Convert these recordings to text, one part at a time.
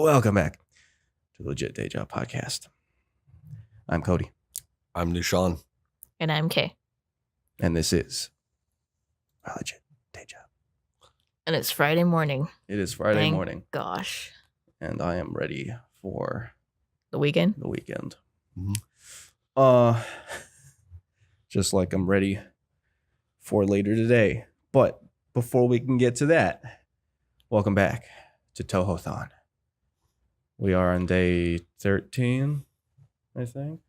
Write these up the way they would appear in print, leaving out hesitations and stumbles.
Welcome back to the Legit Day Job Podcast. I'm Cody. I'm Nushan. And I'm Kay. And this is our Legit Day Job. And it's Friday morning. It is Friday Thank morning. Gosh. And I am ready for The weekend? the weekend. Mm-hmm. Just like I'm ready for later today. But before we can get to that, welcome back to Toho-thon. We are on day 13, I think.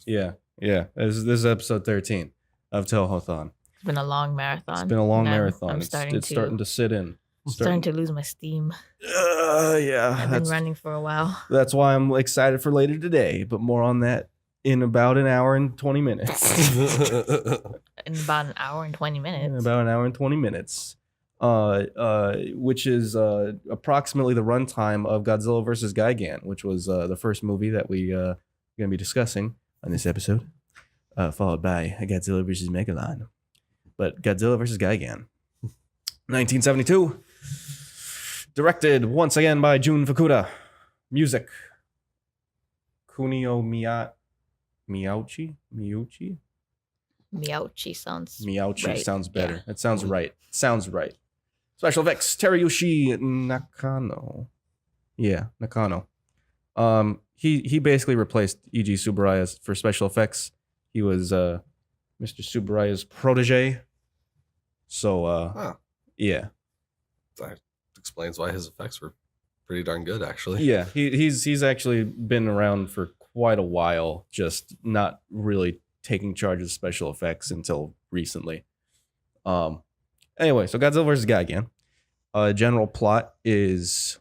Yeah. This is episode 13 of Toho-thon. It's been a long marathon. It's been a long and marathon. I'm It's starting starting to sit in. starting to lose my steam. Yeah. I've been running for a while. That's why I'm excited for later today, but more on that in about an hour and 20 minutes. In about an hour and 20 minutes. In about an hour and 20 minutes. Which is approximately the runtime of Godzilla vs. Gigan, which was the first movie that we going to be discussing on this episode, followed by Godzilla vs. Megalon. But Godzilla vs. Gigan, 1972, directed once again by Jun Fukuda. Music, Kunio Miyauchi. Miyauchi sounds Miyauchi right. sounds better. Yeah. It sounds right. Sounds right. Special effects, Teruyushi Nakano. Yeah, Nakano. He basically replaced E.G. Tsuburaya for special effects. He was Mr. Tsuburaya's protege. So yeah. That explains why his effects were pretty darn good, actually. Yeah, he's actually been around for quite a while, just not really taking charge of special effects until recently. Anyway, so Godzilla vs. Gigan. General plot is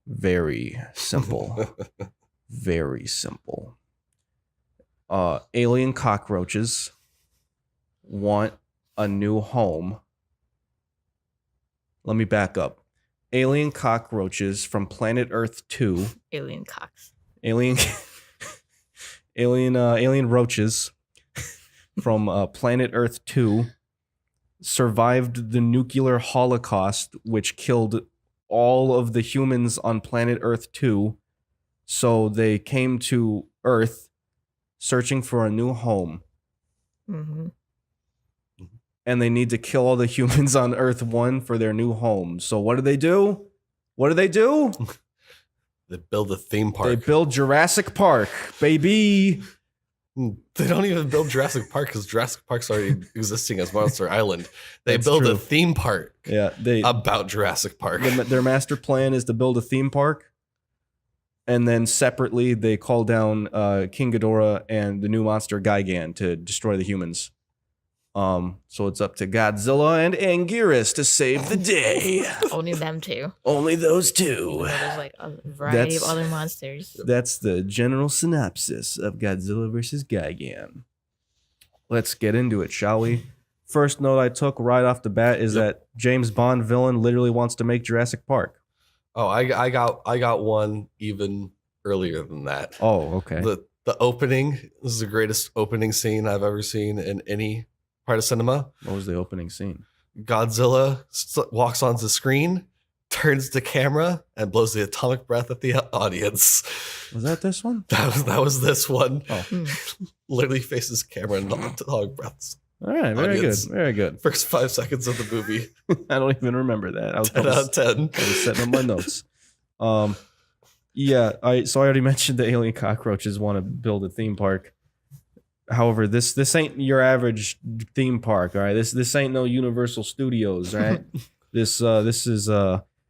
very simple. Very simple. Alien cockroaches want a new home. Let me back up. Alien cockroaches from planet Earth 2. Alien cocks. Alien roaches from planet Earth 2 survived the nuclear holocaust, which killed all of the humans on planet Earth 2. So they came to Earth searching for a new home. Mm-hmm. And they need to kill all the humans on Earth 1 for their new home. So what do? They build a theme park. They build Jurassic Park, baby. They don't even build Jurassic Park because Jurassic Park's already existing as Monster Island. They That's build true. a theme park about Jurassic Park. Their master plan is to build a theme park, and then separately they call down King Ghidorah and the new monster Gigan to destroy the humans. So it's up to Godzilla and Anguirus to save the day. Only them two. Only those two. There's like a variety of That's- other monsters. That's the general synopsis of Godzilla vs. Gigan. Let's get into it, shall we? First note I took right off the bat is that James Bond villain literally wants to make Jurassic Park. Oh, I got one even earlier than that. Oh, okay. The opening. This is the greatest opening scene I've ever seen in any part of cinema. What was the opening scene? Godzilla walks onto the screen, turns the camera, and blows the atomic breath at the audience. Was that this one? That was this one. Oh. Literally faces camera and atomic breaths. All right, very Audience. good. Very good. First 5 seconds of the movie. I don't even remember that. I was 10 out of 10. I was setting up my notes. Yeah, I already mentioned the alien cockroaches want to build a theme park. However, this ain't your average theme park, all right? This ain't no Universal Studios, right? This is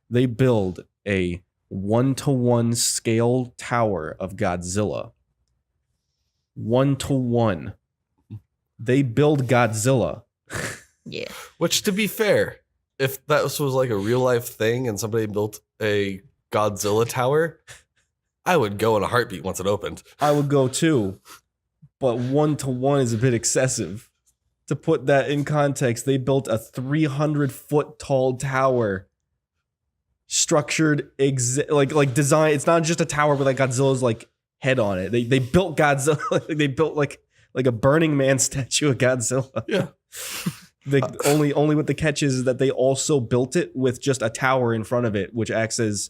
they build a 1-to-1 scale tower of Godzilla. 1-to-1. They build Godzilla. Yeah. Which, to be fair, if that was like a real life thing and somebody built a Godzilla tower, I would go in a heartbeat once it opened. I would go too, but 1-to-1 is a bit excessive. To put that in context, they built a 300-foot tall tower, structured like design. It's not just a tower with like Godzilla's like head on it. They built Godzilla. They built like a Burning Man statue of Godzilla. Yeah. Only with the catch is that they also built it with just a tower in front of it, which acts as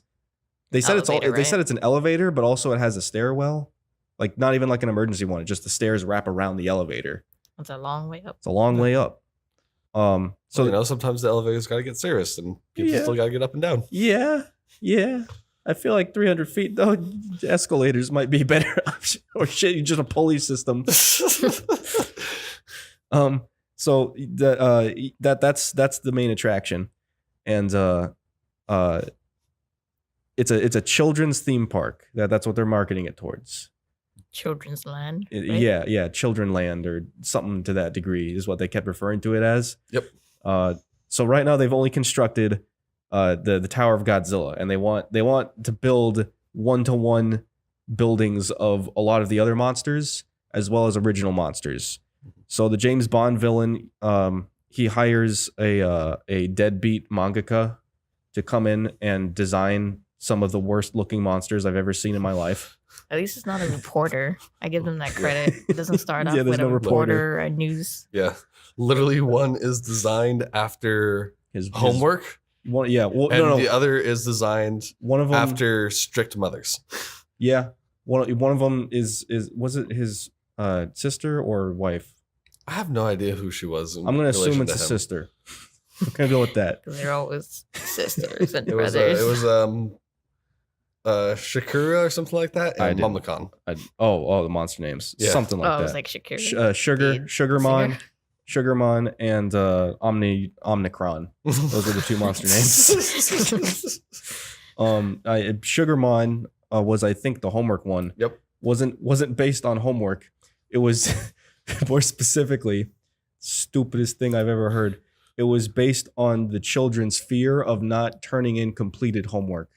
They said Elevator, they said right? it's an elevator, but also it has a stairwell. Like not even like an emergency one. Just the stairs wrap around the elevator. It's a long way up. It's a long way up. So So sometimes the elevator's got to get serviced, and people still got to get up and down. yeah. I feel like 300 feet though. Escalators might be a better option. Or shit, you just a pulley system. So that's the main attraction, and it's a children's theme park. That's what they're marketing it towards. Children's Land. Right? Yeah, Children Land or something to that degree is what they kept referring to it as. Yep. So right now they've only constructed the Tower of Godzilla, and they want to build 1-to-1 buildings of a lot of the other monsters as well as original monsters. So the James Bond villain, he hires a deadbeat mangaka to come in and design some of the worst looking monsters I've ever seen in my life. At least it's not a reporter. I give them that credit. It doesn't start off Yeah, there's with a no reporter. reporter or news. Yeah. Literally, one is designed after His homework, one, yeah. Well, and no. the other is designed One of them after strict mothers. Yeah, one of them is was it his sister or wife? I have no idea who she was. I'm gonna assume it's a sister. I'm gonna go with that. Because they're always sisters and It was brothers. Shakura or something like that, I and didn't. Momicon. The monster names, Yeah. something like it was that. like Shakira. Sugarmon, singer. Sugarmon, and Omnicron. Those are the two monster names. Sugarmon was, I think, the homework one. Yep. Wasn't based on homework. It was more specifically, stupidest thing I've ever heard. It was based on the children's fear of not turning in completed homework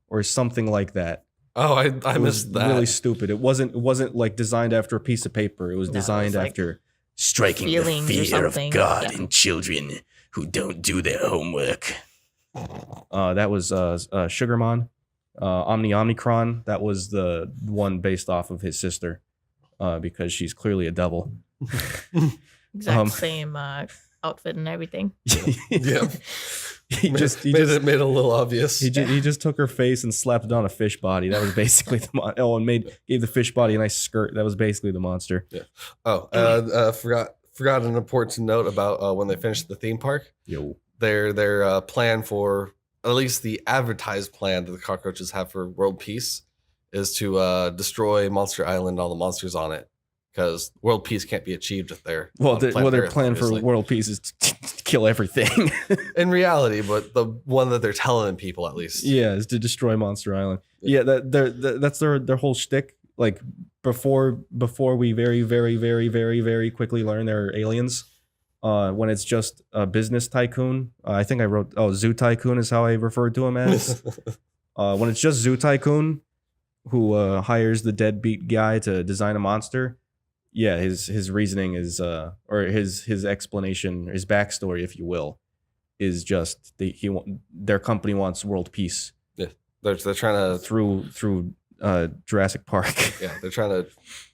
or something like that. Oh, I It was missed that. really stupid. It wasn't like designed after a piece of paper. It was No, it designed was like after striking the feelings or fear of something. God Yeah. in children who don't do their homework. That was Sugarmon. Omnicron. That was the one based off of his sister, because she's clearly a devil. Exact same outfit and everything. Yeah. he made just it a little obvious. he just took her face and slapped it on a fish body. That was basically the gave the fish body a nice skirt. That was basically the monster. Forgot an important note about when they finished the theme park. Yo. Their plan for, at least the advertised plan that the cockroaches have for world peace, is to destroy Monster Island, all the monsters on it, because world peace can't be achieved if they're Their plan for obviously. world peace is to kill everything. In reality, but the one that they're telling people at least. Yeah, is to destroy Monster Island. Yeah, that's their whole shtick. Like before we very, very, very, very, very quickly learn they're aliens. When it's just a business tycoon, I think I wrote Zoo Tycoon is how I referred to him as. When it's just Zoo Tycoon, who hires the deadbeat guy to design a monster. Yeah, his reasoning is or his explanation, his backstory, if you will, is just their company wants world peace. Yeah, they're trying to through Jurassic Park. Yeah, they're trying to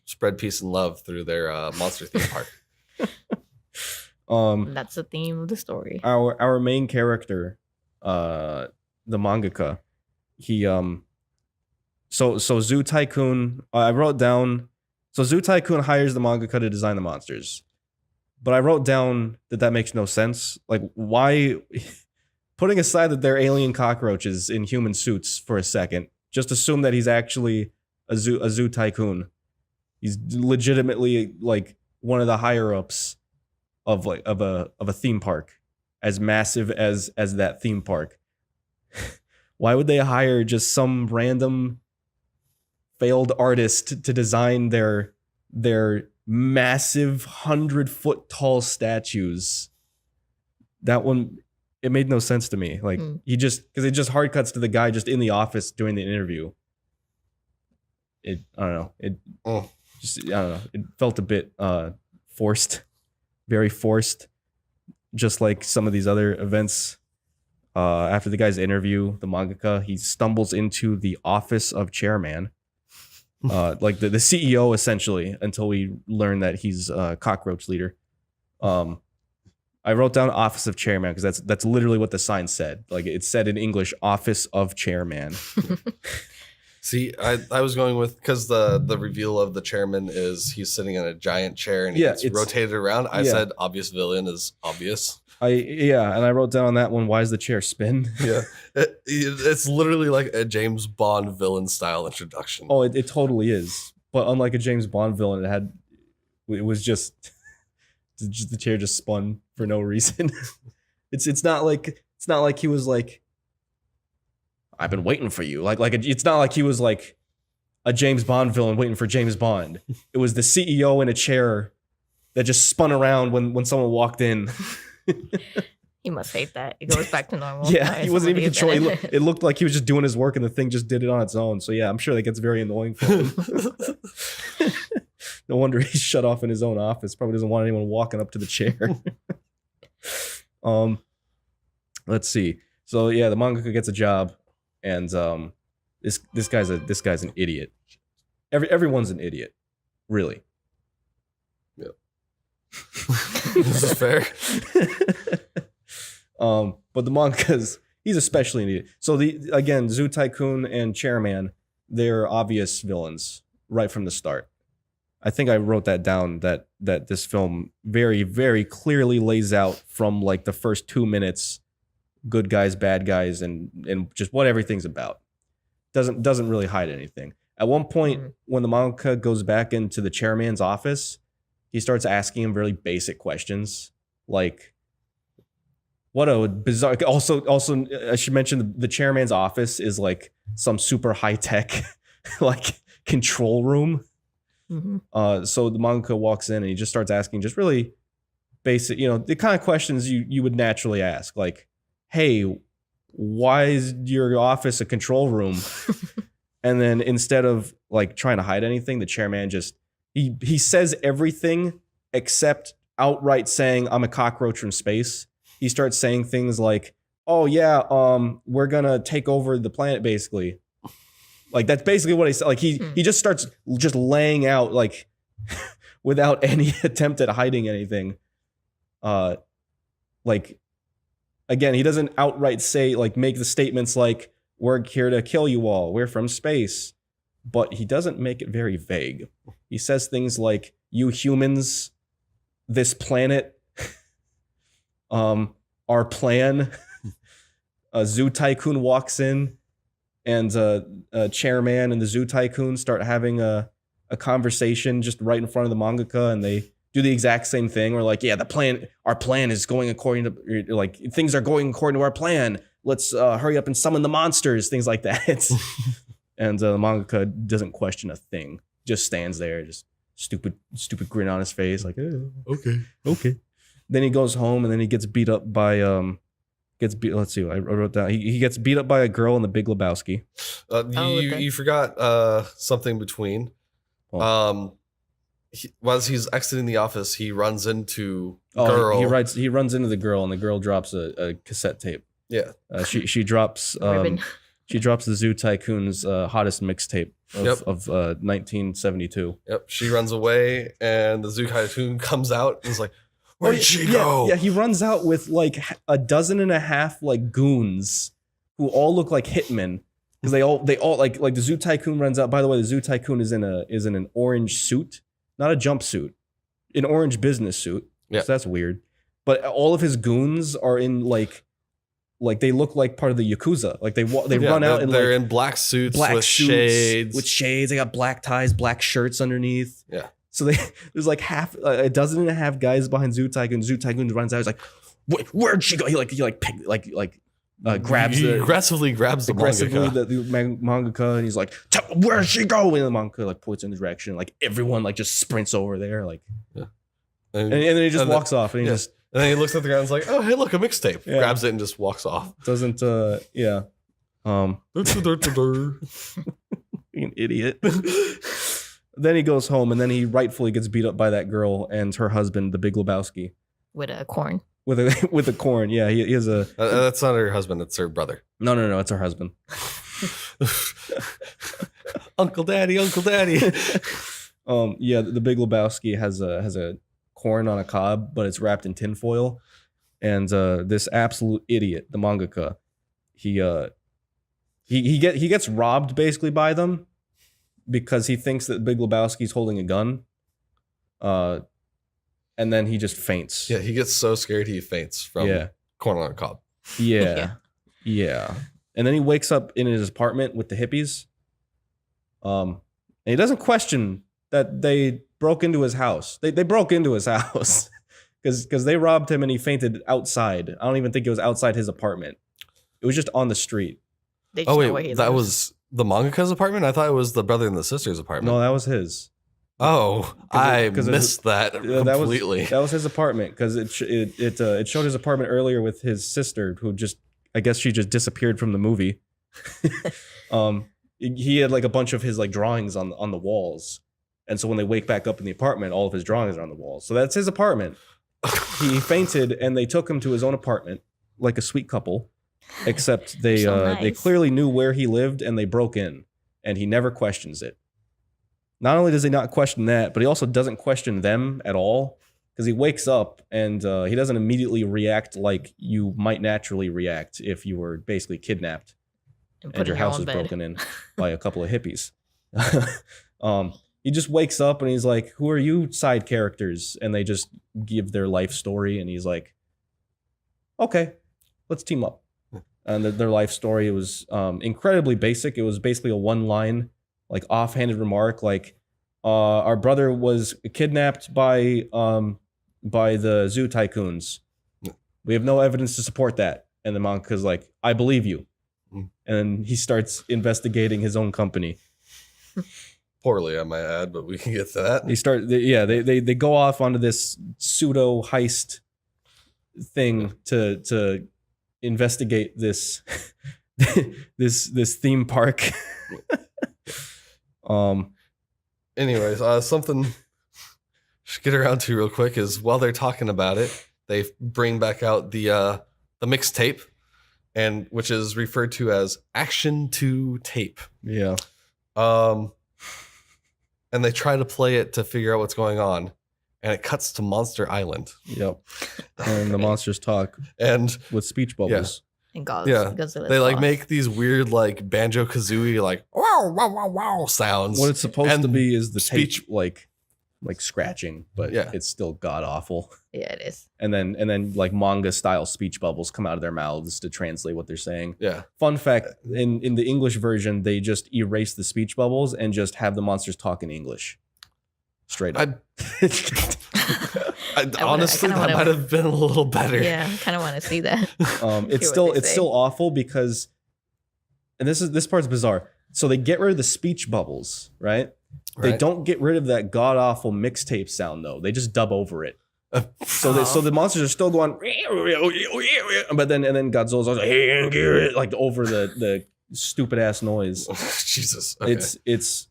spread peace and love through their monster theme park. That's the theme of the story. Our main character, the mangaka, he so Zoo Tycoon. I wrote down. So Zoo Tycoon hires the mangaka to design the monsters, but I wrote down that makes no sense. Like, why? Putting aside that they're alien cockroaches in human suits for a second, just assume that he's actually a zoo tycoon. He's legitimately like one of the higher ups of a theme park, as massive as that theme park. Why would they hire just some random failed artist to design their massive 100-foot tall statues? That one, it made no sense to me. Like because it just hard cuts to the guy just in the office doing the interview. I don't know. It felt a bit forced, very forced, just like some of these other events. After the guy's interview, the mangaka, he stumbles into the office of chairman, like the CEO essentially, until we learn that he's a cockroach leader. I wrote down office of chairman because that's literally what the sign said. Like it said in English, office of chairman. See, I was going with because the reveal of the chairman is he's sitting in a giant chair and he gets rotated around. I said obvious villain is obvious. And I wrote down on that one, why does the chair spin? Yeah, it's literally like a James Bond villain style introduction. Oh, it totally is. But unlike a James Bond villain, it was just the chair just spun for no reason. It's not like he was like, I've been waiting for you. It's not like he was like a James Bond villain waiting for James Bond. It was the CEO in a chair that just spun around when someone walked in. He must hate that. It goes back to normal. Yeah, he wasn't even controlling. It looked like he was just doing his work and the thing just did it on its own. So yeah, I'm sure that gets very annoying for him. No wonder he's shut off in his own office. Probably doesn't want anyone walking up to the chair. Let's see. So yeah, the mangaka gets a job, and this guy's an idiot. Everyone's an idiot, really. Yep. This is fair. But the mangakas, he's especially an idiot. So again, Zoo Tycoon and Chairman, they're obvious villains right from the start. I think I wrote that down that this film very, very clearly lays out from like the first 2 minutes, good guys, bad guys, and just what everything's about. Doesn't really hide anything. At one point, when the mangaka goes back into the chairman's office, he starts asking him really basic questions, like, what a bizarre. Also, I should mention the chairman's office is like some super high tech, like control room. Mm-hmm. So the mangaka walks in and he just starts asking just really basic, the kind of questions you would naturally ask, like, "Hey, why is your office a control room?" And then instead of like trying to hide anything, the chairman just he says everything except outright saying, "I'm a cockroach from space." He starts saying things like, "Oh yeah, we're gonna take over the planet," basically. Like that's basically what he said. Like he just starts just laying out like without any attempt at hiding anything. Like again, he doesn't outright say like make the statements like we're here to kill you all. We're from space. But he doesn't make it very vague. He says things like, "You humans, this planet, our plan." Zoo Tycoon walks in, and Chairman and the Zoo Tycoon start having a conversation just right in front of the mangaka, and they do the exact same thing. We're like, "Yeah, our plan is going according to, like, things are going according to our plan. Let's hurry up and summon the monsters," things like that. And the mangaka doesn't question a thing, just stands there, just stupid grin on his face, like, okay. Then he goes home and then he gets beat up by let's see, I wrote down he gets beat up by a girl in The Big Lebowski. You forgot something between. As he's exiting the office, he runs into girl. He runs into the girl, and the girl drops a cassette tape. Yeah, she drops she drops the Zoo Tycoon's hottest mixtape of 1972. Yep, she runs away, and the Zoo Tycoon comes out and is like, "Where did she go?" Yeah, he runs out with like 12 like goons who all look like hitmen, because they all like the Zoo Tycoon runs out. By the way, the Zoo Tycoon is in an orange suit, not a jumpsuit, an orange business suit. Yeah, so that's weird. But all of his goons are in like they look like part of the Yakuza. Like they run out and they're in black suits with shades. With shades. They got black ties, black shirts underneath. Yeah. So there's like a dozen and a half guys behind Zoo Tycoon. Zoo Tycoon runs out. He's like, "Where'd she go?" He aggressively grabs the mangaka, and he's like, "Where'd she go?" And the mangaka like points in the direction. Like everyone like just sprints over there. Like, yeah. And then he just walks off, and he just. And then he looks at the ground and is like, "Oh, hey, look, a mixtape." Yeah. Grabs it and just walks off. Doesn't, yeah. An idiot. Then he goes home, and then he rightfully gets beat up by that girl and her husband, the Big Lebowski. With a corn. With a corn, yeah. He has a... that's not her husband, it's her brother. No, it's her husband. Uncle Daddy. Yeah, the Big Lebowski has a corn on a cob, but it's wrapped in tinfoil. And this absolute idiot, the mangaka, he gets robbed basically by them because he thinks that Big Lebowski's holding a gun. And then he just faints. Yeah, he gets so scared he faints from corn on the cob. Yeah. And then he wakes up in his apartment with the hippies. And he doesn't question that they broke into his house. They broke into his house because they robbed him and he fainted outside. I don't even think it was outside his apartment. It was just on the street. Oh wait, that was the mangaka's apartment? I thought it was the brother and the sister's apartment. No, that was his. Oh, I missed that completely. That was his apartment because it showed his apartment earlier with his sister, who just, I guess she just disappeared from the movie. He had like a bunch of his like drawings on the walls, and so when they wake back up in the apartment, all of his drawings are on the walls. So that's his apartment. He fainted, and they took him to his own apartment like a sweet couple, except they they clearly knew where he lived and they broke in, and he never questions it. Not only does he not question that, but he also doesn't question them at all because he wakes up and he doesn't immediately react like you might naturally react if you were basically kidnapped and your house was broken in by a couple of hippies. He just wakes up and he's like, "Who are you side characters?" And they just give their life story and he's like, "Okay, let's team up." And their life story was incredibly basic. It was basically a one-line, like offhanded remark, like our brother was kidnapped by the zoo tycoons. We have no evidence to support that. And the mangaka's like, "I believe you." And he starts investigating his own company. Poorly, I might add, but we can get to that. They go off onto this pseudo heist thing to investigate this this theme park. Anyways, something to get around to real quick is while they're talking about it, they bring back out the mixtape, and which is referred to as Action to Tape. Yeah. And they try to play it to figure out what's going on, and it cuts to Monster Island. Yep. And the monsters talk and with speech bubbles. And Godzilla. They like make these weird like banjo kazooie like wow wow wow wow sounds. What it's supposed to be is the speech tape like scratching, but it's still god awful. Yeah, it is. And then like manga style speech bubbles come out of their mouths to translate what they're saying. Yeah. Fun fact, in the English version, they just erase the speech bubbles and just have the monsters talk in English. Straight up. Honestly, that might have been a little better. Yeah, I kind of want to see that. It's still awful because, and this part's bizarre. So they get rid of the speech bubbles, right? They don't get rid of that god awful mixtape sound though. They just dub over it. So the monsters are still going, but then Godzilla's like over the stupid ass noise. Jesus, okay. It's.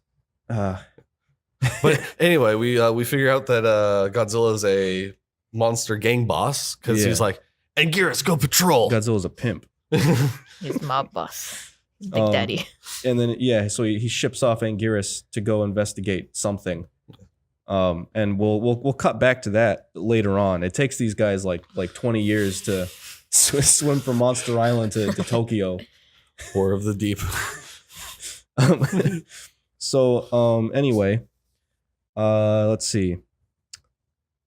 But anyway, we figure out that Godzilla is a monster gang boss because he's like, "And Geras, go patrol." Godzilla's a pimp. He's mob boss. He's Big Daddy. And then so he ships off Anguirus to go investigate something. And we'll cut back to that later on. It takes these guys like 20 years to swim from Monster Island to Tokyo. War of the Deep. Anyway, let's see.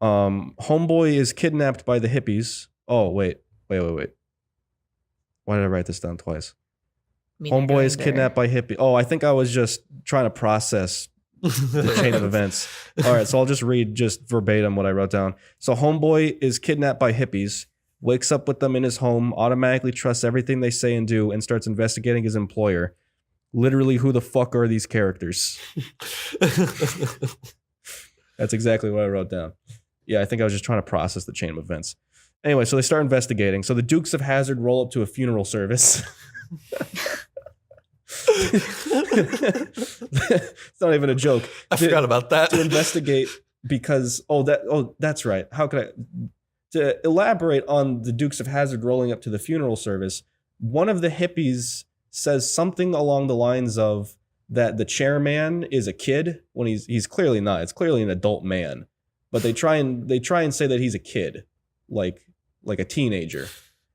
Homeboy is kidnapped by the hippies. Oh, wait. Why did I write this down twice? Homeboy is kidnapped by hippie. Oh, I think I was just trying to process the chain of events. All right, so I'll just read just verbatim what I wrote down. So Homeboy is kidnapped by hippies, wakes up with them in his home, automatically trusts everything they say and do, and starts investigating his employer. Literally, who the fuck are these characters? That's exactly what I wrote down. Yeah, I think I was just trying to process the chain of events. Anyway, so they start investigating. So the Dukes of Hazzard roll up to a funeral service. It's not even a joke. I forgot about that. To investigate because that's right. How could I to elaborate on the Dukes of Hazzard rolling up to the funeral service? One of the hippies says something along the lines of that the chairman is a kid when he's clearly not. It's clearly an adult man, but they try and say that he's a kid, like like a teenager.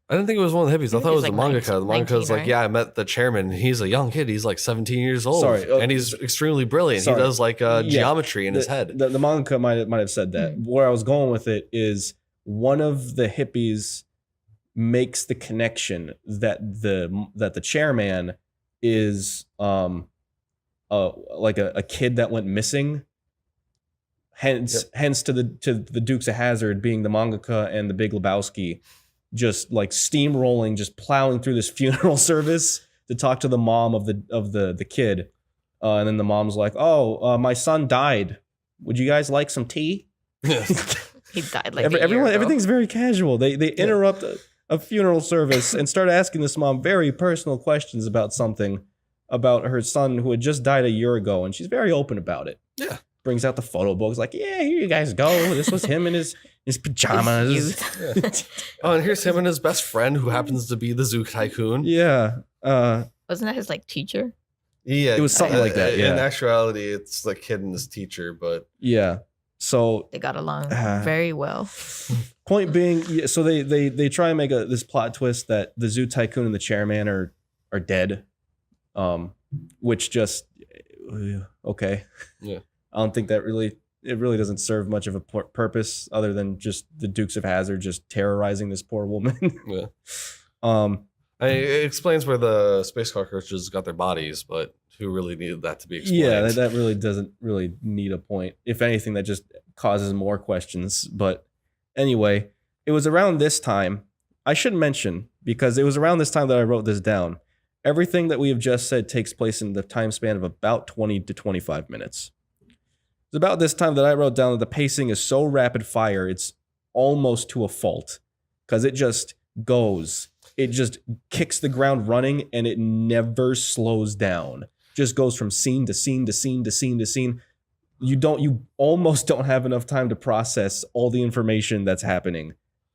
I didn't think it was one of the hippies. I thought it was He the was like mangaka. The 19, mangaka was like, right? yeah, I met the chairman. He's a young kid. He's like 17 years old. Sorry, and he's extremely brilliant. sorry. He does like geometry in his head. The mangaka might have said that. Where I was going with it is one of the hippies makes the connection that the chairman is like a kid that went missing. Hence to the Dukes of Hazzard being the mangaka and the Big Lebowski just like steamrolling, just plowing through this funeral service to talk to the mom of the kid. And then the mom's like, "Oh, my son died. Would you guys like some tea?" He died like Everyone, a year ago. everything's very casual. They interrupt a funeral service and start asking this mom very personal questions about something, about her son who had just died a year ago, and she's very open about it. Yeah. Brings out the photo books, like, "Yeah, here you guys go. This was him in his pajamas." Oh, and here's him and his best friend who happens to be the Zoo Tycoon. Yeah. Wasn't that his like teacher? Yeah, It was something like that, yeah. In actuality, it's the kid and his teacher, but Yeah. So They got along very well. point being, yeah, so they try and make this plot twist that the Zoo Tycoon and the Chairman are dead, which just okay. Yeah. I don't think that really doesn't serve much of a purpose other than just the Dukes of Hazzard just terrorizing this poor woman. yeah. It explains where the space cockroaches got their bodies, but who really needed that to be explained? Yeah, that really doesn't really need a point. If anything, that just causes more questions. But anyway, it was around this time, I should mention, because it was around this time that I wrote this down. Everything that we have just said takes place in the time span of about 20 to 25 minutes. It's about this time that I wrote down that the pacing is so rapid fire, it's almost to a fault. Because it just goes. It just kicks the ground running and it never slows down. Just goes from scene to scene to scene to scene to scene. You almost don't have enough time to process all the information that's happening.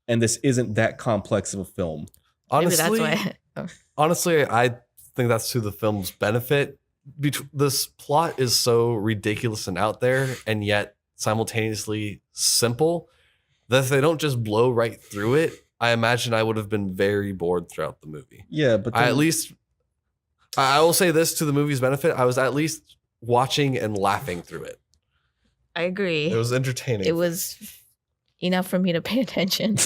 And this isn't that complex of a film. Honestly, Maybe that's why. honestly, I think that's to the film's benefit. This plot is so ridiculous and out there, and yet simultaneously simple, that if they don't just blow right through it, I imagine I would have been very bored throughout the movie. Yeah, but I will say this to the movie's benefit. I was at least watching and laughing through it. I agree. It was entertaining. It was enough for me to pay attention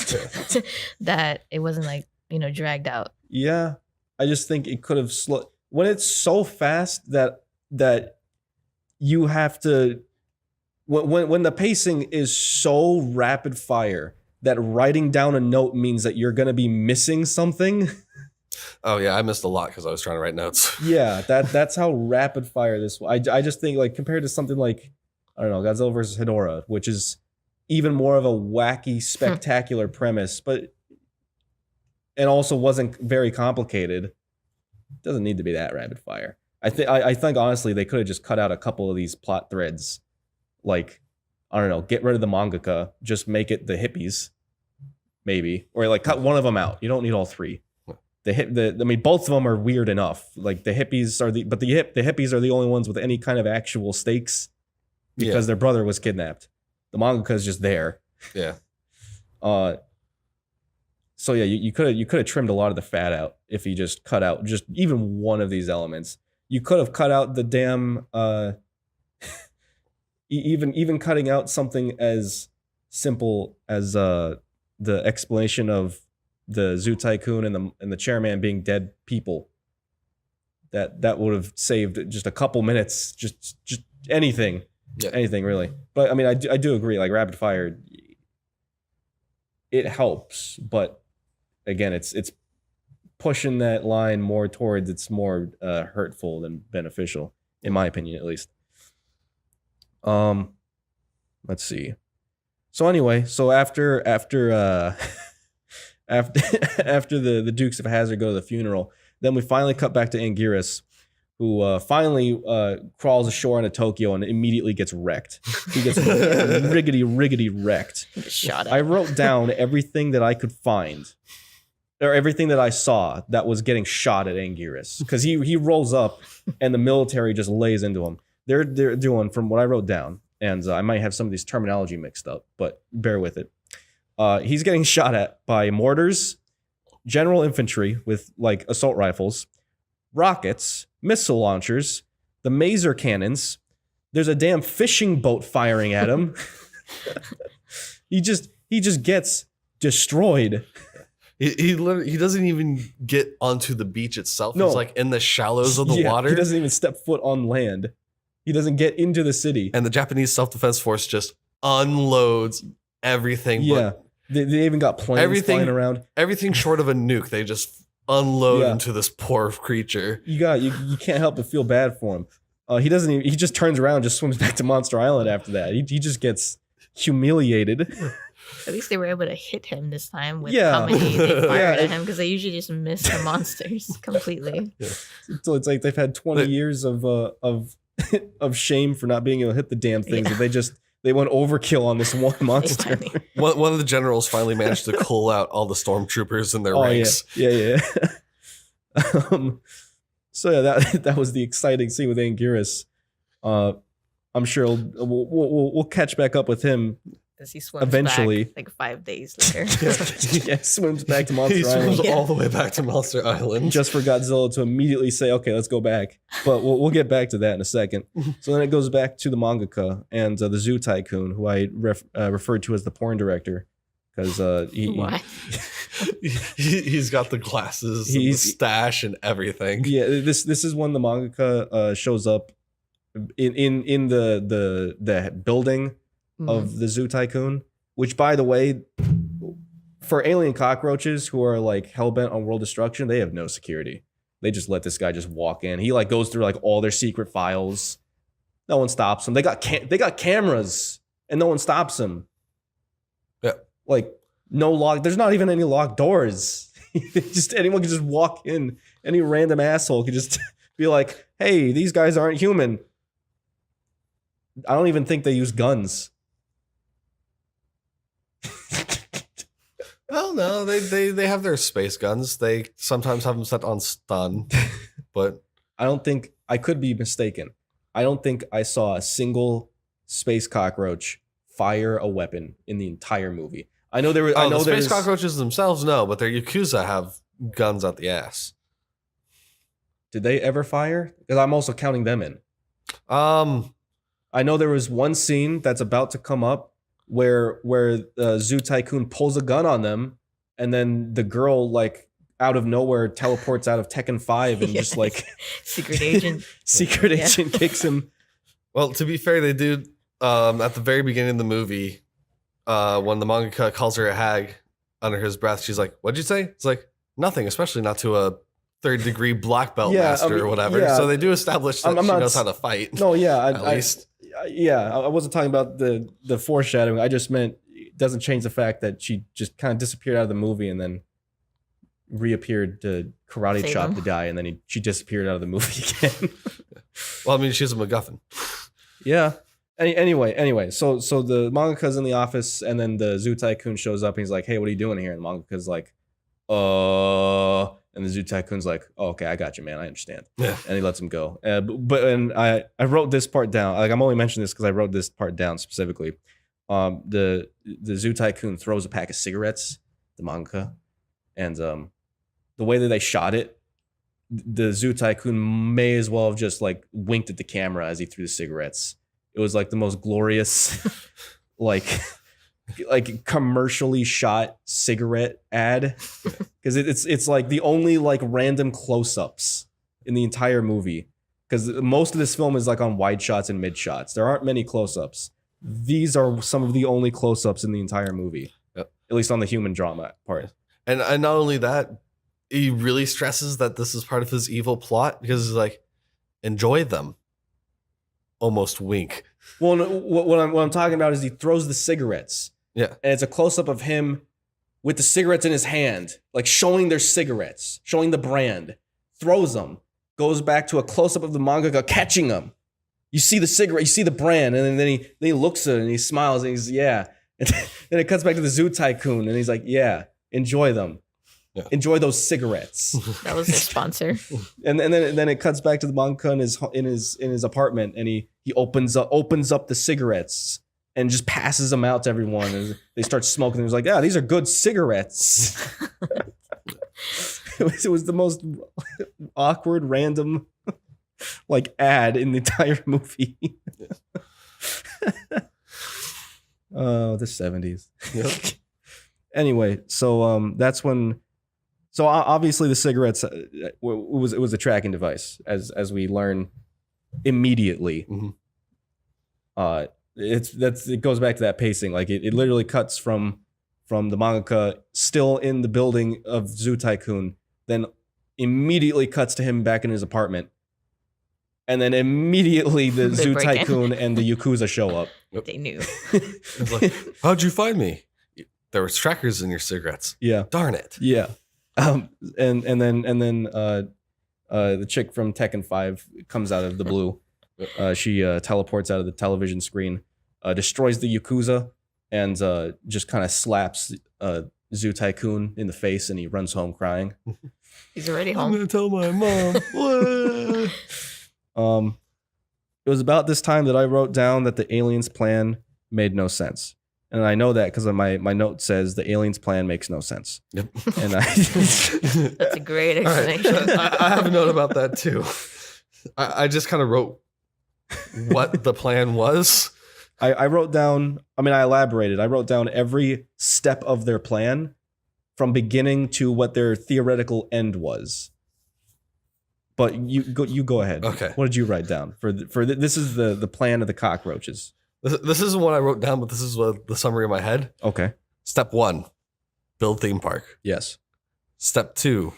that it wasn't like, dragged out. yeah, I just think it could have slowed. When it's so fast that you have to, when the pacing is so rapid fire that writing down a note means that you're going to be missing something. Oh yeah, I missed a lot because I was trying to write notes. Yeah, that's how rapid fire this was. I just think, like, compared to something like, I don't know, Godzilla versus Hedorah, which is even more of a wacky, spectacular premise, but and also wasn't very complicated. Doesn't need to be that rapid fire. I think honestly they could have just cut out a couple of these plot threads, like, I don't know, get rid of the mangaka, just make it the hippies, maybe, or like cut one of them out. You don't need all three. I mean, both of them are weird enough. Like the hippies are the hippies are the only ones with any kind of actual stakes because their brother was kidnapped. The mangaka is just there. Yeah. So yeah, you could have trimmed a lot of the fat out if you just cut out just even one of these elements. You could have cut out the damn even cutting out something as simple as the explanation of the Zoo Tycoon and the Chairman being dead people. That would have saved just a couple minutes. Just anything, anything really. But I mean, I do agree. Like rapid fire, it helps, but again, it's pushing that line more towards it's more hurtful than beneficial, in my opinion, at least. Let's see. So anyway, so after the Dukes of Hazzard go to the funeral, then we finally cut back to Anguirus, who finally crawls ashore into Tokyo and immediately gets wrecked. He gets riggedy wrecked. Shot at. I wrote down everything that I could find, or everything that I saw that was getting shot at Anguirus, because he rolls up and the military just lays into him. They're doing, from what I wrote down, and I might have some of these terminology mixed up, but bear with it. He's getting shot at by mortars, general infantry with like assault rifles, rockets, missile launchers, the maser cannons. There's a damn fishing boat firing at him. He just gets destroyed. He doesn't even get onto the beach itself. No. He's like in the shallows of the water. He doesn't even step foot on land. He doesn't get into the city. And the Japanese self-defense force just unloads everything. Yeah. They even got planes flying around. Everything short of a nuke, they just unload into this poor creature. You can't help but feel bad for him. He doesn't even, he just turns around and just swims back to Monster Island after that. He just gets humiliated. At least they were able to hit him this time with how many they fired at him, because they usually just miss the monsters completely. Yeah. So it's like they've had 20 years of shame for not being able to hit the damn things. That they went overkill on this one monster. One of the generals finally managed to cull out all the stormtroopers in their ranks. Yeah. So that was the exciting scene with Anguirus. I'm sure we'll catch back up with him. As he swims eventually back, like 5 days later. Swims back to Monster He Island. swims all the way back to Monster Island. Just for Godzilla to immediately say, okay, let's go back. But we'll get back to that in a second. So then it goes back to the mangaka and the Zoo Tycoon, who I referred to as the porn director. Because he's got the glasses, and the stash, and everything. Yeah, this is when the mangaka shows up in the building of the Zoo Tycoon, which, by the way, for alien cockroaches who are like hellbent on world destruction, they have no security. They just let this guy just walk in. He like goes through like all their secret files. No one stops him. They got cameras and no one stops him. Yeah, like no lock. There's not even any locked doors. Just anyone can just walk in. Any random asshole could just be like, "Hey, these guys aren't human." I don't even think they use guns. Well, no, they have their space guns. They sometimes have them set on stun, but I could be mistaken. I don't think I saw a single space cockroach fire a weapon in the entire movie. I know there were. The space cockroaches themselves, no, but their Yakuza have guns out the ass. Did they ever fire? Because I'm also counting them in. I know there was one scene that's about to come up where Zoo Tycoon pulls a gun on them, and then the girl like out of nowhere teleports out of Tekken 5 and just like secret agent kicks him. Well, to be fair, they do at the very beginning of the movie, when the mangaka calls her a hag under his breath, she's like, "What'd you say?" It's like, "Nothing," especially not to a third-degree black belt master or whatever. Yeah. So they do establish that she knows how to fight. No, yeah, at least. I wasn't talking about the foreshadowing. I just meant it doesn't change the fact that she just kind of disappeared out of the movie and then reappeared to karate chop the guy, and then she disappeared out of the movie again. Well, I mean, she's a MacGuffin. Yeah. Anyway, so the mangaka's in the office, and then the Zoo Tycoon shows up, and he's like, "Hey, what are you doing here?" And the mangaka's like, and the Zoo Tycoon's like, "Oh, okay, I got you, man. I understand." Yeah. And he lets him go. But I wrote this part down. Like, I'm only mentioning this because I wrote this part down specifically. The Zoo Tycoon throws a pack of cigarettes, the mangaka, and the way that they shot it, the Zoo Tycoon may as well have just like winked at the camera as he threw the cigarettes. It was like the most glorious, like commercially shot cigarette ad, because it's like the only like random close-ups in the entire movie, because most of this film is like on wide shots and mid shots. There aren't many close-ups. These are some of the only close-ups in the entire movie. Yep. At least on the human drama part. And not only that, he really stresses that this is part of his evil plot, because he's like, enjoy them. Almost wink. Well, no, what I'm talking about is he throws the cigarettes. Yeah. And it's a close-up of him with the cigarettes in his hand, like showing their cigarettes, showing the brand, throws them, goes back to a close-up of the mangaka catching them. You see the cigarette, you see the brand, and then he looks at it and he smiles and he's, yeah. And then it cuts back to the Zoo Tycoon and he's like, yeah, enjoy them. Yeah. Enjoy those cigarettes. That was their sponsor. And then it cuts back to the mangaka in his apartment, and he opens up the cigarettes and just passes them out to everyone. And they start smoking. It was like, these are good cigarettes. It was the most awkward, random like ad in the entire movie. Oh, the 70s. Yep. Anyway, so that's when. So obviously the cigarettes it was a tracking device, as we learn immediately. Mhm. It goes back to that pacing. Like it literally cuts from the mangaka still in the building of Zoo Tycoon, then immediately cuts to him back in his apartment, and then immediately the They Zoo break in. Tycoon and the Yakuza show up. They knew. It's like, how'd you find me? There was trackers in your cigarettes. Yeah, Darn it. yeah. And then the chick from Tekken 5 comes out of the blue. She teleports out of the television screen, destroys the Yakuza, and just kind of slaps Zoo Tycoon in the face, and he runs home crying. He's already I'm home. gonna tell my mom. It was about this time that I wrote down that the aliens' plan made no sense. And I know that because my note says the aliens' plan makes no sense. Yep. And That's a great All right. explanation. I have a note about that too. I just kind of wrote what the plan was. I wrote down, I elaborated. I wrote down every step of their plan from beginning to what their theoretical end was. But you go ahead. Okay. What did you write down this is the plan of the cockroaches. This isn't what I wrote down, but this is what the summary in my head. Okay. Step 1, build theme park. Yes. Step 2,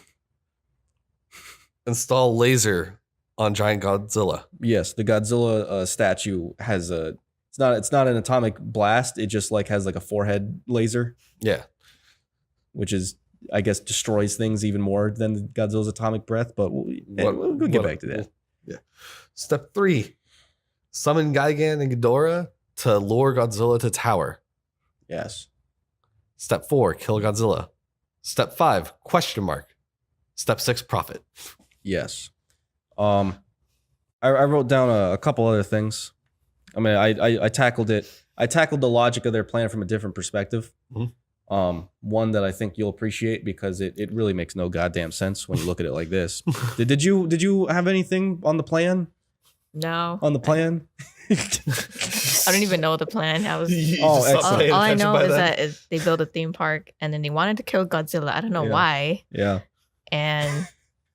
install laser on giant Godzilla. Yes. The Godzilla statue has it's not an atomic blast. It just like has like a forehead laser, Yeah. which is, I guess, destroys things even more than Godzilla's atomic breath. But we'll get back to that. Yeah. Step 3, summon Gigan and Ghidorah to lure Godzilla to tower. Yes. Step 4, kill Godzilla. Step 5, question mark. Step 6, profit. Yes. I wrote down a couple other things. I tackled it. I tackled the logic of their plan from a different perspective. Mhm. One that I think you'll appreciate because it really makes no goddamn sense when you look at it like this. Did you have anything on the plan? No. On the plan? I don't even know the plan. I was Oh, just stopped excellent. paying all I attention know by is then. that they built a theme park and then they wanted to kill Godzilla. I don't know Yeah. why. Yeah. And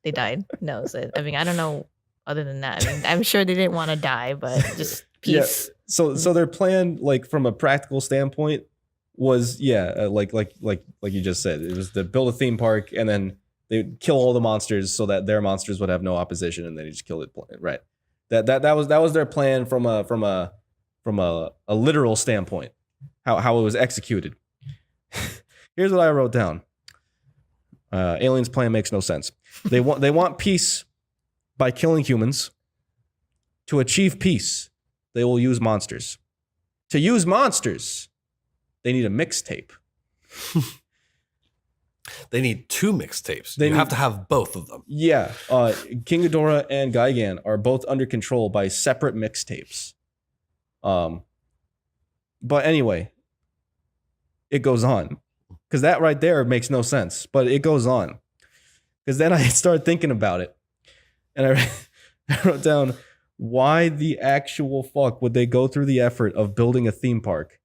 they died. No, so, I don't know other than that. I'm sure they didn't want to die, but just peace. So their plan, like from a practical standpoint, was like you just said, it was to build a theme park and then they would kill all the monsters so that their monsters would have no opposition, and then you just kill it. Right. That was their plan from a literal standpoint. How it was executed. Here's what I wrote down. Aliens' plan makes no sense. They want peace by killing humans. To achieve peace, they will use monsters. To use monsters, they need a mixtape. They need 2 mixtapes. They You have need- to have both of them. Yeah, King Ghidorah and Gigan are both under control by separate mixtapes. But anyway, it goes on. Because that right there makes no sense, but it goes on. Because then I started thinking about it. And I wrote down, why the actual fuck would they go through the effort of building a theme park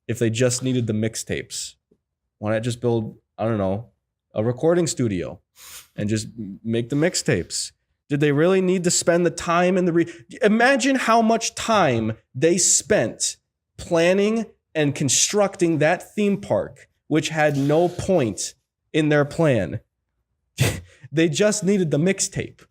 if they just needed the mixtapes? Why not just build, I don't know, a recording studio and just make the mixtapes? Did they really need to spend the time and imagine how much time they spent planning and constructing that theme park, which had no point in their plan. They just needed the mixtape.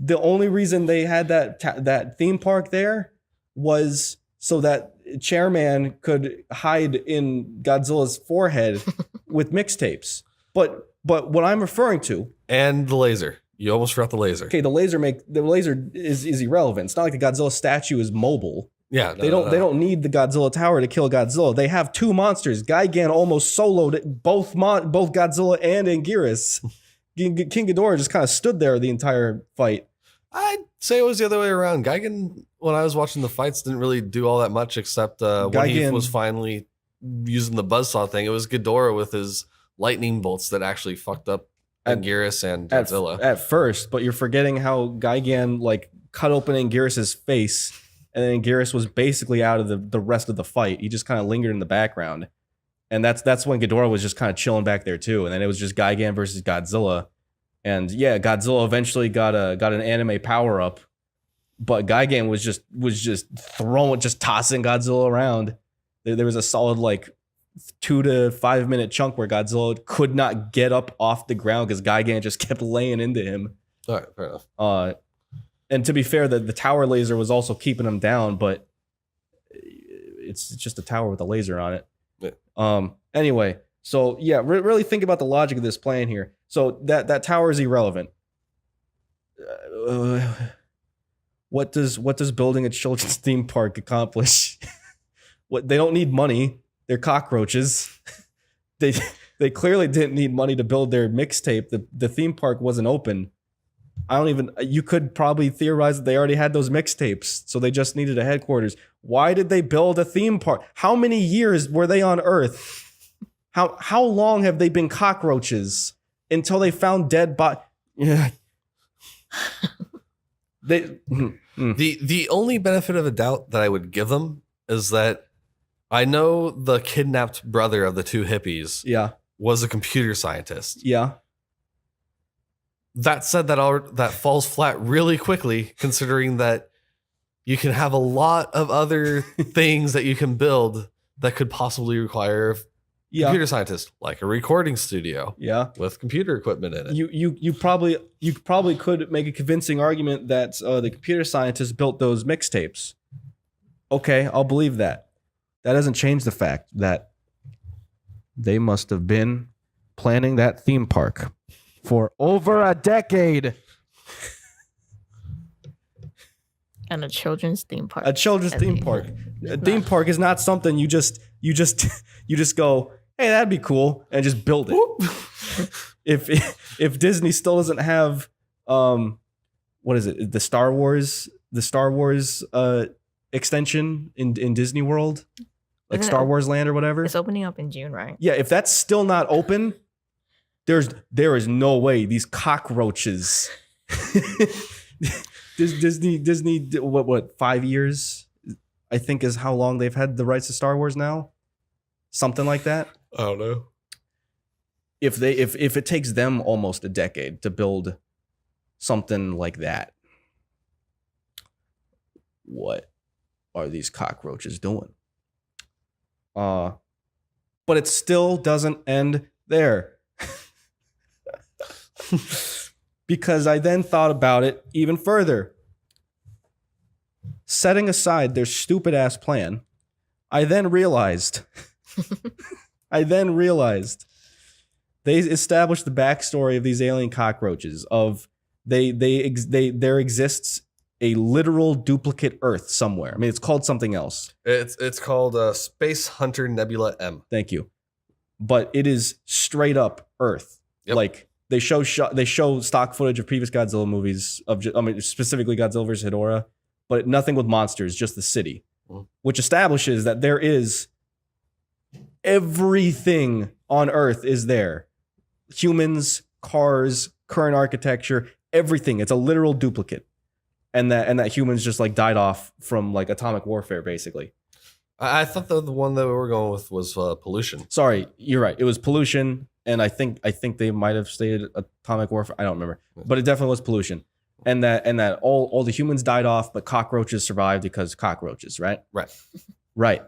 The only reason they had that theme park there was so that Chairman could hide in Godzilla's forehead with mixtapes. But what I'm referring to, And the laser. You almost forgot the laser. okay, the laser is irrelevant. It's not like the Godzilla statue is mobile. Yeah. They don't need the Godzilla tower to kill Godzilla. They have 2 monsters. Gigan almost soloed both Godzilla and Anguirus. King Ghidorah just kind of stood there the entire fight. I'd say it was the other way around. Gigan, when I was watching the fights, didn't really do all that much except when he Gigan- was finally using the buzzsaw thing. It was Ghidorah with his lightning bolts that actually fucked up Anguirus and Godzilla. At first, but you're forgetting how Gigan like cut open Anguirus' face, and then Anguirus was basically out of the rest of the fight. He just kind of lingered in the background. And that's when Ghidorah was just kind of chilling back there too. And then it was just Gigan versus Godzilla. And yeah, Godzilla eventually got an anime power up, but Gigan was just tossing Godzilla around. There was a solid like 2 to 5 minute chunk where Godzilla could not get up off the ground because Gigan just kept laying into him. All right, fair enough. And to be fair, the tower laser was also keeping him down, but it's just a tower with a laser on it. Yeah. Anyway, so yeah, really think about the logic of this plan here. So that tower is irrelevant. What does building a children's theme park accomplish? They don't need money. They're cockroaches. They clearly didn't need money to build their mixtape. The theme park wasn't open. You could probably theorize that they already had those mixtapes, so they just needed a headquarters. Why did they build a theme park? How many years were they on Earth? How long have they been cockroaches until they found dead bodies? Yeah. The only benefit of a doubt that I would give them is that I know the kidnapped brother of the two hippies was a computer scientist. Yeah. That said, that falls flat really quickly, considering that you can have a lot of other things that you can build that could possibly require computer scientists, like a recording studio. Yeah. With computer equipment in it. You probably could make a convincing argument that the computer scientists built those mixtapes. Okay, I'll believe that. That doesn't change the fact that they must have been planning that theme park for over a decade. And a children's theme park. A children's theme park. A theme park is not something you just go, hey, that'd be cool, and just build it. If Disney still doesn't have what is it? The Star Wars extension in Disney World, like Star Wars Land or whatever. It's opening up in June, right? Yeah, if that's still not open, there is no way these cockroaches. Disney, what 5 years? I think is how long they've had the rights to Star Wars now, something like that. I don't know. If it takes them almost a decade to build something like that, what are these cockroaches doing? But it still doesn't end there. Because I then thought about it even further. Setting aside their stupid ass plan, I then realized they established the backstory of these alien cockroaches. Of there exists a literal duplicate Earth somewhere. I mean, it's called something else. It's called Space Hunter Nebula M. Thank you, but it is straight up Earth. Yep. Like they show stock footage of previous Godzilla movies specifically Godzilla vs. Hedorah, but nothing with monsters, just the city, which establishes that there is everything on Earth is there. Humans, cars, current architecture, everything. It's a literal duplicate. And that humans just like died off from like atomic warfare, basically. I thought the one that we were going with was pollution. Sorry, you're right. It was pollution, and I think they might have stated atomic warfare. I don't remember, but it definitely was pollution. And that all the humans died off, but cockroaches survived because cockroaches, right? Right.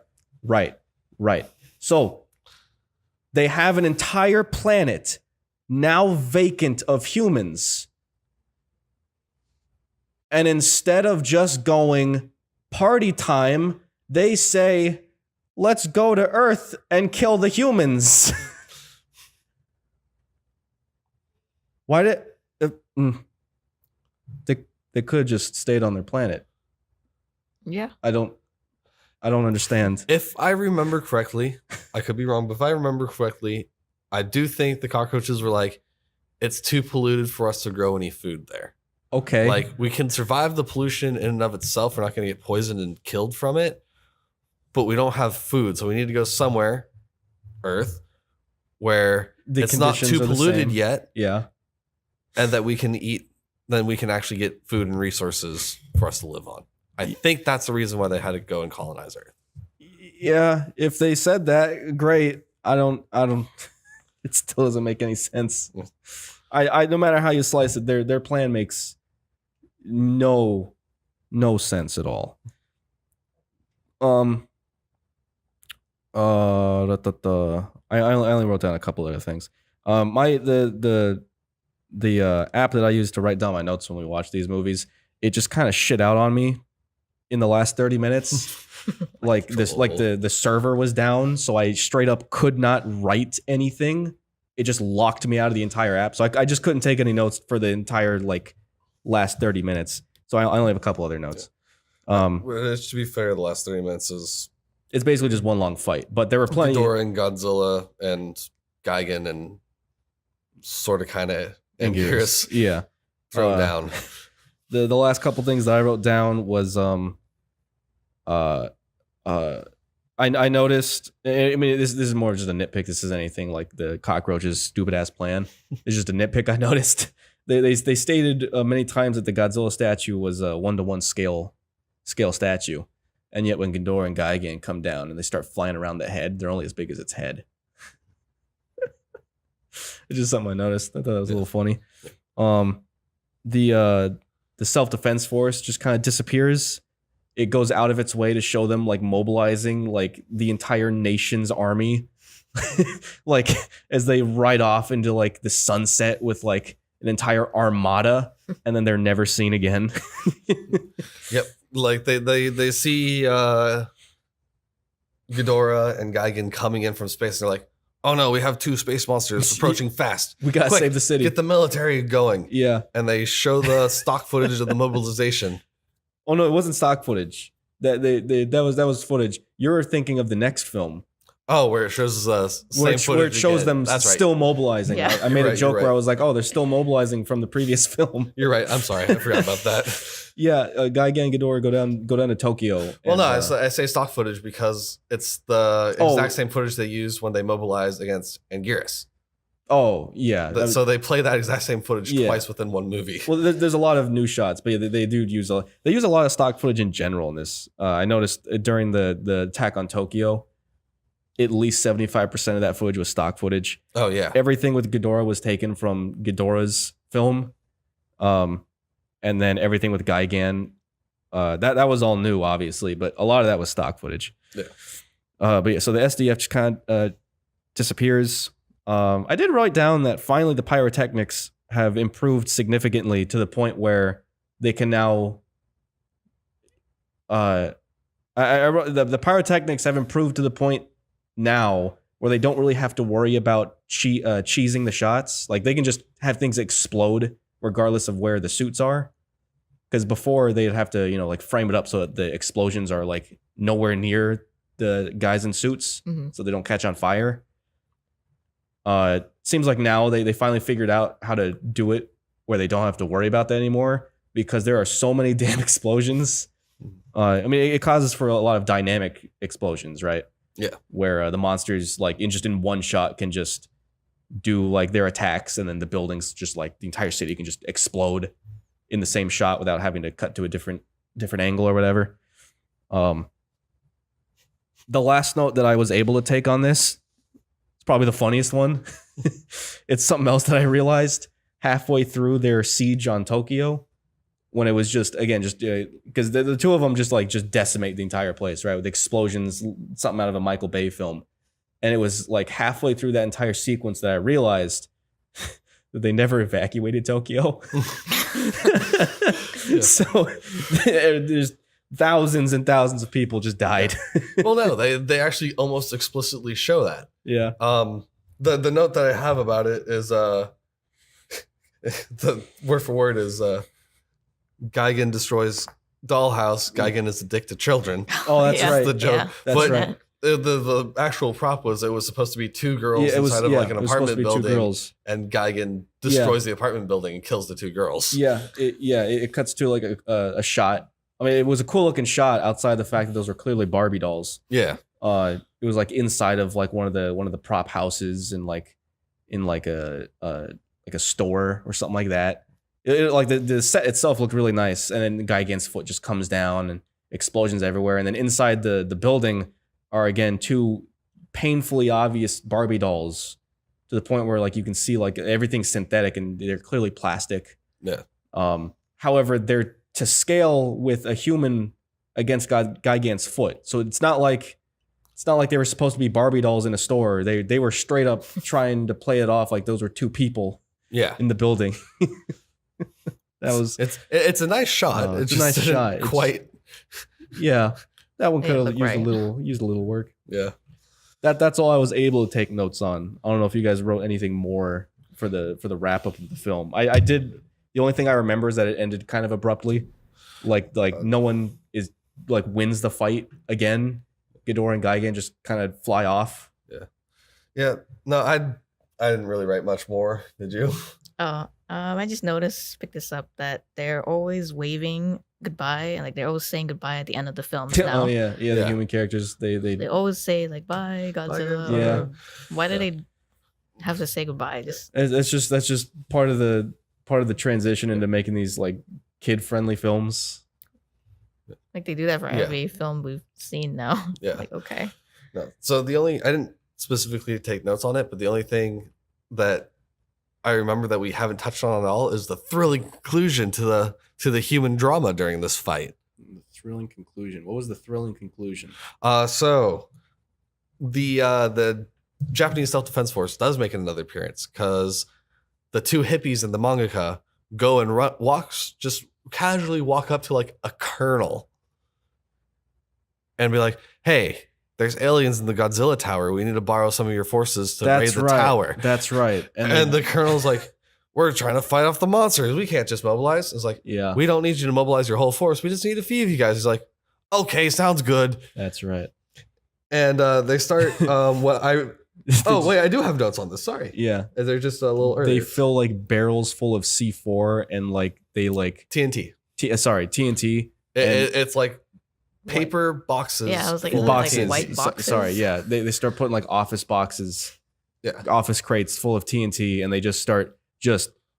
So they have an entire planet now vacant of humans. And instead of just going party time, they say, let's go to Earth and kill the humans. Why did they could have just stayed on their planet? Yeah. I don't understand. If I remember correctly, I could be wrong, but if I remember correctly, I do think the cockroaches were like, it's too polluted for us to grow any food there. Okay. Like, we can survive the pollution in and of itself. We're not going to get poisoned and killed from it, but we don't have food. So we need to go somewhere, Earth, where The it's not conditions too are the polluted same. yet, Yeah. and that we can eat, then we can actually get food and resources for us to live on. I think that's the reason why they had to go and colonize Earth. Yeah. If they said that, great. I don't. It still doesn't make any sense. I no matter how you slice it, their plan makes no sense at all. I only wrote down a couple other things. The app that I use to write down my notes when we watch these movies, it just kind of shit out on me in the last 30 minutes. Like the server was down, so I straight up could not write anything. It just locked me out of the entire app, so I just couldn't take any notes for the entire like last 30 minutes. So I only have a couple other notes. To be fair, the last 30 minutes is It's basically just one long fight, but there were plenty. Ghidorah and Godzilla and Gigan and sort of kind of Anguirus Yeah, thrown down. The last couple things that I wrote down was I noticed. I mean, this is more just a nitpick. This is anything like the cockroach's stupid ass plan. It's just a nitpick I noticed. They stated many times that the Godzilla statue was a 1-to-1 scale statue, and yet when Ghidorah and Gigan come down and they start flying around the head, they're only as big as its head. It's just something I noticed. I thought that was a little funny. The self-defense force just kind of disappears. It goes out of its way to show them like mobilizing like the entire nation's army, like as they ride off into like the sunset with like an entire armada, and then they're never seen again. Yep, like they see Ghidorah and Gigan coming in from space, and they're like, "Oh no, we have two space monsters approaching fast. We gotta Quick, save the city. Get the military going." Yeah. And they show the stock footage of the mobilization. Oh no, it wasn't stock footage. That was footage. You're thinking of the next film. Oh, where it shows same Where footage it shows again. them That's right. still mobilizing. Yeah. I made You're a right, joke you're right. where I was like, "Oh, they're still mobilizing from the previous film." You're right. I'm sorry, I forgot about that. Yeah, Gigan and Ghidorah go down to Tokyo. Well, and, no, I say stock footage because it's the exact same footage they use when they mobilize against Anguirus. Oh yeah. So they play that exact same footage Yeah. twice within one movie. Well, there's a lot of new shots, but yeah, they do use a lot of stock footage in general in this. I noticed during the attack on Tokyo, at least 75% of that footage was stock footage. Oh yeah. Everything with Ghidorah was taken from Ghidorah's film, and then everything with Gigan, that was all new, obviously, but a lot of that was stock footage. Yeah. But yeah, so the SDF just kind of disappears. I did write down that finally the pyrotechnics have improved significantly to the point where they can now. I wrote the pyrotechnics have improved to the point now where they don't really have to worry about cheesing the shots. Like they can just have things explode regardless of where the suits are. Because before they'd have to, like frame it up so that the explosions are like nowhere near the guys in suits, so they don't catch on fire. Seems like now they finally figured out how to do it where they don't have to worry about that anymore because there are so many damn explosions. I mean, it causes for a lot of dynamic explosions, right? Yeah. Where the monsters, like in one shot, can just do like their attacks, and then the buildings, just like the entire city, can just explode in the same shot without having to cut to a different angle or whatever. The last note that I was able to take on this, it's probably the funniest one. It's something else that I realized halfway through their siege on Tokyo, when it was just because the two of them just decimate the entire place, right? With explosions, something out of a Michael Bay film. And it was like halfway through that entire sequence that I realized that they never evacuated Tokyo. Yeah. So there's thousands and thousands of people just died. Well, no, they actually almost explicitly show that. Yeah. The note that I have about it is the word for word is Gigan destroys dollhouse. Gigan is a dick to children. Oh, that's Yeah. right. The joke. That's but right. the actual prop was it was supposed to be two girls Yeah, it was- inside of yeah, like an it was supposed to apartment be two building, girls. and Gigan destroys the apartment building and kills the two girls. It cuts to like a shot. I mean, it was a cool looking shot outside the fact that those were clearly Barbie dolls. Yeah. It was like inside of like one of the prop houses and like in like a store or something like that. Like the set itself looked really nice, and then Gigan's foot just comes down and explosions everywhere, and then inside the building are again two painfully obvious Barbie dolls to the point where like you can see like everything's synthetic and they're clearly plastic. Yeah. However, they're to scale with a human against Gigan's foot, so it's not like they were supposed to be Barbie dolls in a store. They were straight up trying to play it off like those were two people. Yeah. In the building. That was it's a nice shot. It's a nice shot. Quite. Yeah, that one could have looked used a little work. Yeah. That's all I was able to take notes on. I don't know if you guys wrote anything more for the wrap up of the film. I did. The only thing I remember is that it ended kind of abruptly, like no one is like wins the fight again. Ghidorah and Gigan just kind of fly off. Yeah. No, I didn't really write much more. Did you? I just picked this up, that they're always waving goodbye, and like they're always saying goodbye at the end of the film. Now. Oh yeah. The human characters they always say like bye Godzilla. Yeah. Why do they have to say goodbye? that's just part of the transition into making these like kid friendly films. Like they do that for every film we've seen now. Yeah. Like okay. No. So I didn't specifically take notes on it, but the only thing that I remember that we haven't touched on at all is the thrilling conclusion to the human drama during this fight. The thrilling conclusion. What was the thrilling conclusion? So the Japanese Self-Defense Force does make another appearance because the two hippies and the mangaka go and just casually walk up to like a colonel and be like, "Hey, there's aliens in the Godzilla tower. We need to borrow some of your forces to raid the tower." That's right. And the colonel's like, "We're trying to fight off the monsters. We can't just mobilize." It's like, yeah, we don't need you to mobilize your whole force. We just need a few of you guys. He's like, "Okay, sounds good." That's right. And they start Oh, wait, I do have notes on this. Sorry. Yeah. They're just a little early. They fill like barrels full of C4 and like they like TNT. TNT. It's like paper boxes. Yeah, I was like, boxes. like white boxes. Sorry, yeah. They start putting like office boxes, office crates full of TNT, and they just start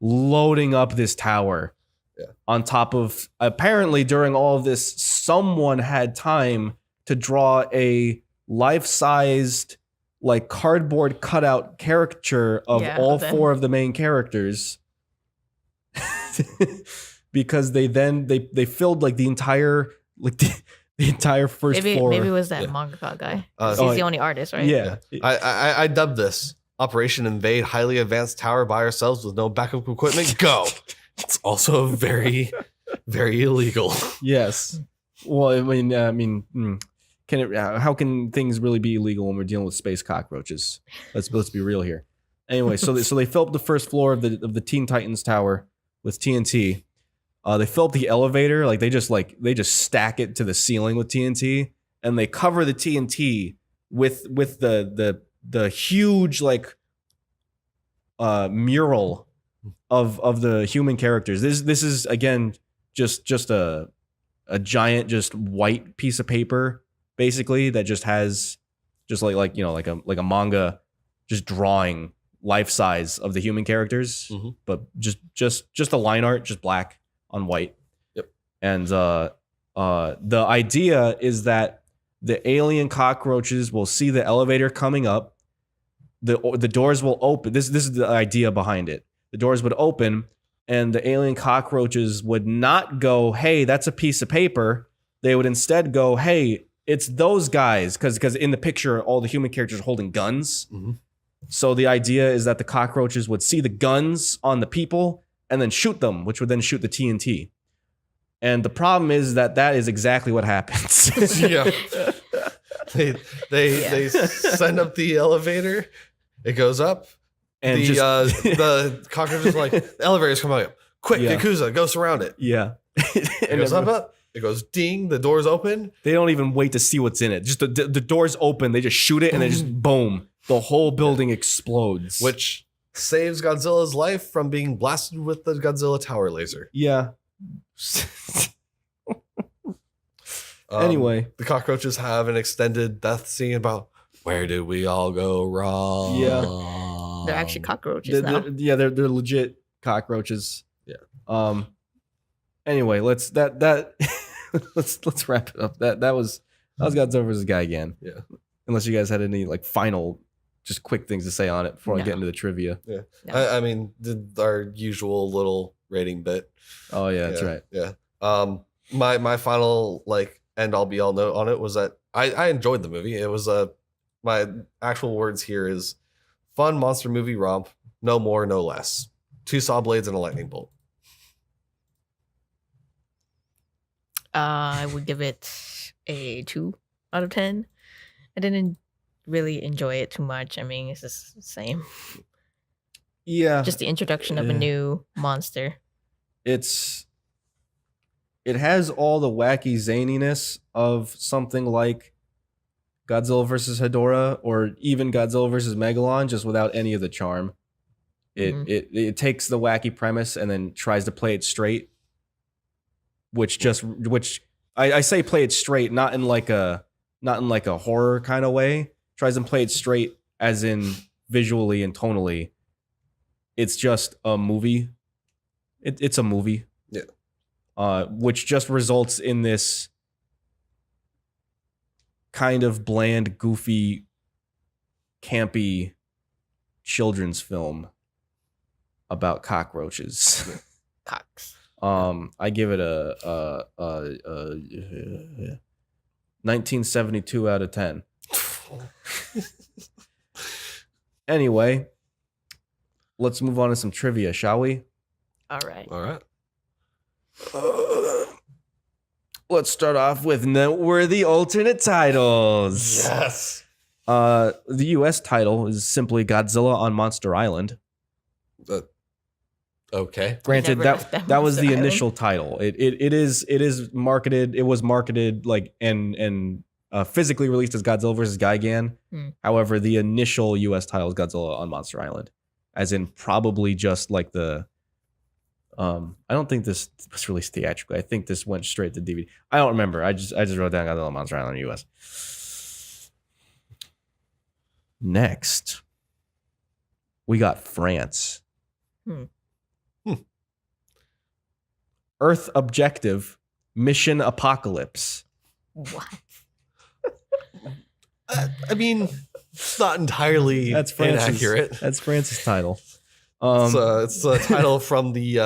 loading up this tower. Yeah. On top of, apparently during all of this, someone had time to draw a life-sized like cardboard cutout caricature of all four of the main characters. Because they filled like the entire first floor. Maybe it was that mangaka guy. He's the only artist, right? Yeah. I dubbed this Operation Invade Highly Advanced Tower by ourselves with no backup equipment. Go. It's also very, very illegal. Yes. Well, how can things really be illegal when we're dealing with space cockroaches? Let's be real here. Anyway, so they fill up the first floor of the Teen Titans tower with TNT. They fill up the elevator, like they just stack it to the ceiling with TNT, and they cover the TNT with the huge like mural of the human characters. This is again just a giant just white piece of paper basically that just has just like a manga just drawing life size of the human characters, but just a line art, just black on white. Yep. And the idea is that the alien cockroaches will see the elevator coming up. The doors will open. This is the idea behind it. The doors would open, and the alien cockroaches would not go, "Hey, that's a piece of paper." They would instead go, "Hey, it's those guys," because in the picture, all the human characters are holding guns. Mm-hmm. So the idea is that the cockroaches would see the guns on the people and then shoot them, which would then shoot the TNT. And the problem is that is exactly what happens. Yeah. They send up the elevator. It goes up. And the cockroaches are like, "The elevator's coming up. Quick, Yakuza, go surround it." Yeah. It goes up. It goes ding. The doors open. They don't even wait to see what's in it. Just the doors open. They just shoot it and then just boom. The whole building explodes. Which saves Godzilla's life from being blasted with the Godzilla Tower laser. Yeah. Anyway. The cockroaches have an extended death scene about where did we all go wrong? Yeah. They're actually cockroaches now. They're legit cockroaches. Yeah. Anyway, let's wrap it up. That was Godzilla vs. Gigan. Yeah. Unless you guys had any like final, just quick things to say on it before I get into the trivia. Yeah. No. I mean, our usual little rating bit. Oh yeah, that's right. Yeah. My final like end all be all note on it was that I enjoyed the movie. It was my actual words here is fun monster movie romp. No more, no less. 2 saw blades and a lightning bolt. I would give it a 2 out of 10. I didn't really enjoy it too much. I mean, it's just the same. Yeah. Just the introduction of a new monster. It has all the wacky zaniness of something like Godzilla versus Hedorah or even Godzilla versus Megalon, just without any of the charm. It takes the wacky premise and then tries to play it straight, which I say play it straight, not in like a horror kind of way. Tries to play it straight as in visually and tonally. It's just a movie. It's a movie. Yeah. Which just results in this kind of bland, goofy, campy children's film about cockroaches. Cocks. I give it a 1972 out of 10. Anyway, let's move on to some trivia, shall we? All right. All right. Let's start off with noteworthy alternate titles. Yes. The U.S. title is simply Godzilla on Monster Island. Okay. Granted, Never left that that was the Monster Island. initial title. It is marketed. It was marketed like and physically released as Godzilla vs. Gigan. However, the initial U.S. title is Godzilla on Monster Island, as in probably just like the. I don't think this was released theatrically. I think this went straight to DVD. I don't remember. I just wrote down Godzilla on Monster Island U.S. Next, we got France. Earth objective, mission apocalypse. What? I mean, it's not entirely That's France's, inaccurate. That's France's title. It's a title from the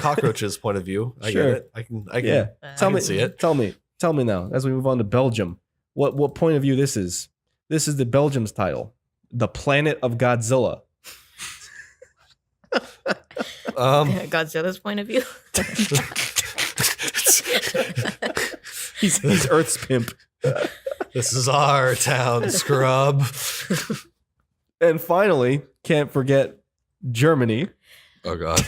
cockroaches' point of view. I Sure. get it. I can Yeah. I can see it. Tell me now, as we move on to Belgium, what point of view this is? This is the Belgium's title, The Planet of Godzilla. Godzilla's point of view. He's Earth's pimp. This is our town, scrub. And finally, can't forget Germany. Oh God.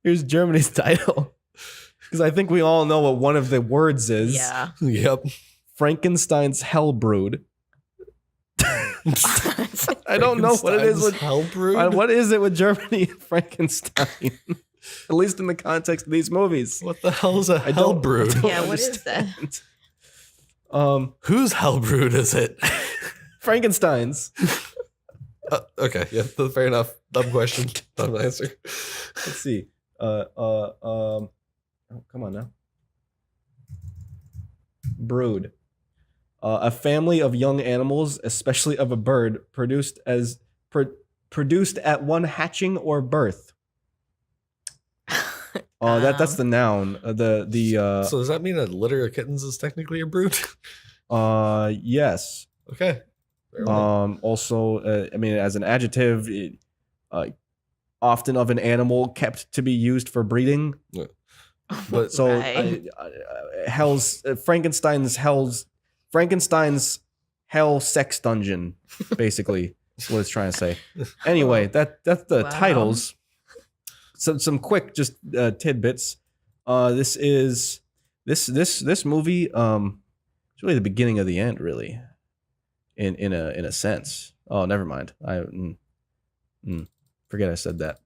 Here's Germany's title. Because I think we all know what one of the words is. Yeah. Yep. Frankenstein's Hell Brood. I don't know what it is with Hellbrood. what is it with Germany and Frankenstein? At least in the context of these movies. What the hell is a I don't Hellbrood? Yeah, what is that? understand. Whose Hellbrood is it? Frankenstein's. Okay, yeah, fair enough. Dumb question, dumb answer. Let's see. Oh, come on now. Brood. A family of young animals, especially of a bird, produced at one hatching or birth. That's the noun. So does that mean a litter of kittens is technically a brood? Yes. Okay. Fair enough. Also, I mean, as an adjective, often of an animal kept to be used for breeding. But So, Right. Frankenstein's hell sex dungeon, basically, is what it's trying to say. Anyway, that's the Wow. titles. Some quick just tidbits. This is This movie it's really the beginning of the end, really, in a sense. Oh, never mind. Forget I said that.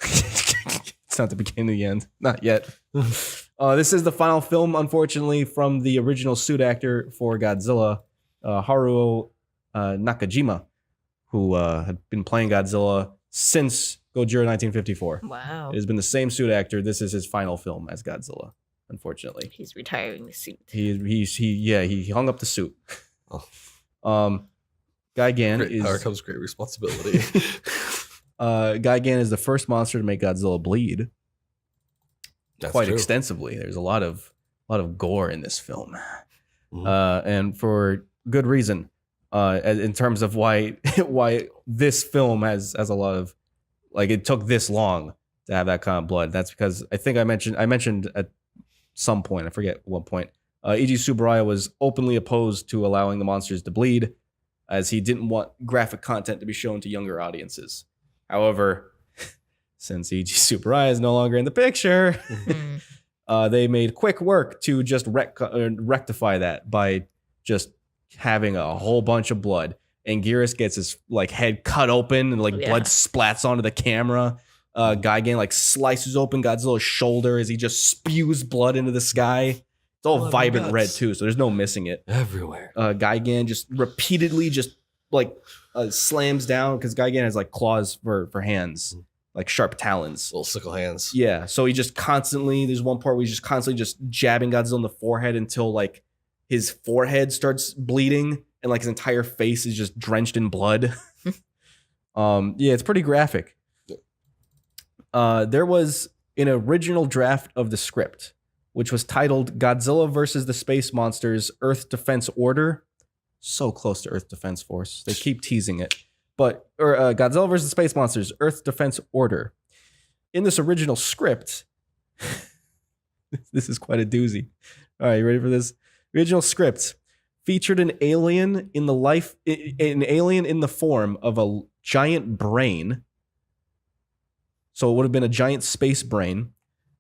It's not the beginning of the end. Not yet. This is the final film, unfortunately, from the original suit actor for Godzilla, Haruo Nakajima, who had been playing Godzilla since Gojira 1954. Wow. It has been the same suit actor. This is his final film as Godzilla, unfortunately. He's retiring the suit. He hung up the suit. Oh. Gigan Great is power comes great responsibility. Gigan is the first monster to make Godzilla bleed That's quite true. extensively. There's a lot of gore in this film, Mhm. and for good reason. In terms of why this film has a lot of, like, it took this long to have that kind of blood. That's because I think I mentioned at some point, I forget what point, Eiji Tsuburaya was openly opposed to allowing the monsters to bleed, as he didn't want graphic content to be shown to younger audiences. However, since Eiji Tsuburaya is no longer in the picture, they made quick work to just rectify that by just having a whole bunch of blood. Anguirus gets his head cut open and blood splats onto the camera. Gigan slices open Godzilla's shoulder as he just spews blood into the sky. It's all Blood vibrant nuts. red too, so there's no missing it. Everywhere. Gigan just repeatedly slams down, because Gigan has claws for hands, sharp talons. Little sickle hands. Yeah, so he just constantly, there's one part where he's just constantly just jabbing Godzilla in the forehead until his forehead starts bleeding and his entire face is just drenched in blood. Yeah, it's pretty graphic. There was an original draft of the script, which was titled Godzilla versus the Space Monsters Earth Defense Order. So close to Earth Defense Force. They keep teasing it. Godzilla versus the Space Monsters Earth Defense Order. In this original script, this is quite a doozy. All right, you ready for this? Original script featured an alien in the form of a giant brain. So it would have been a giant space brain,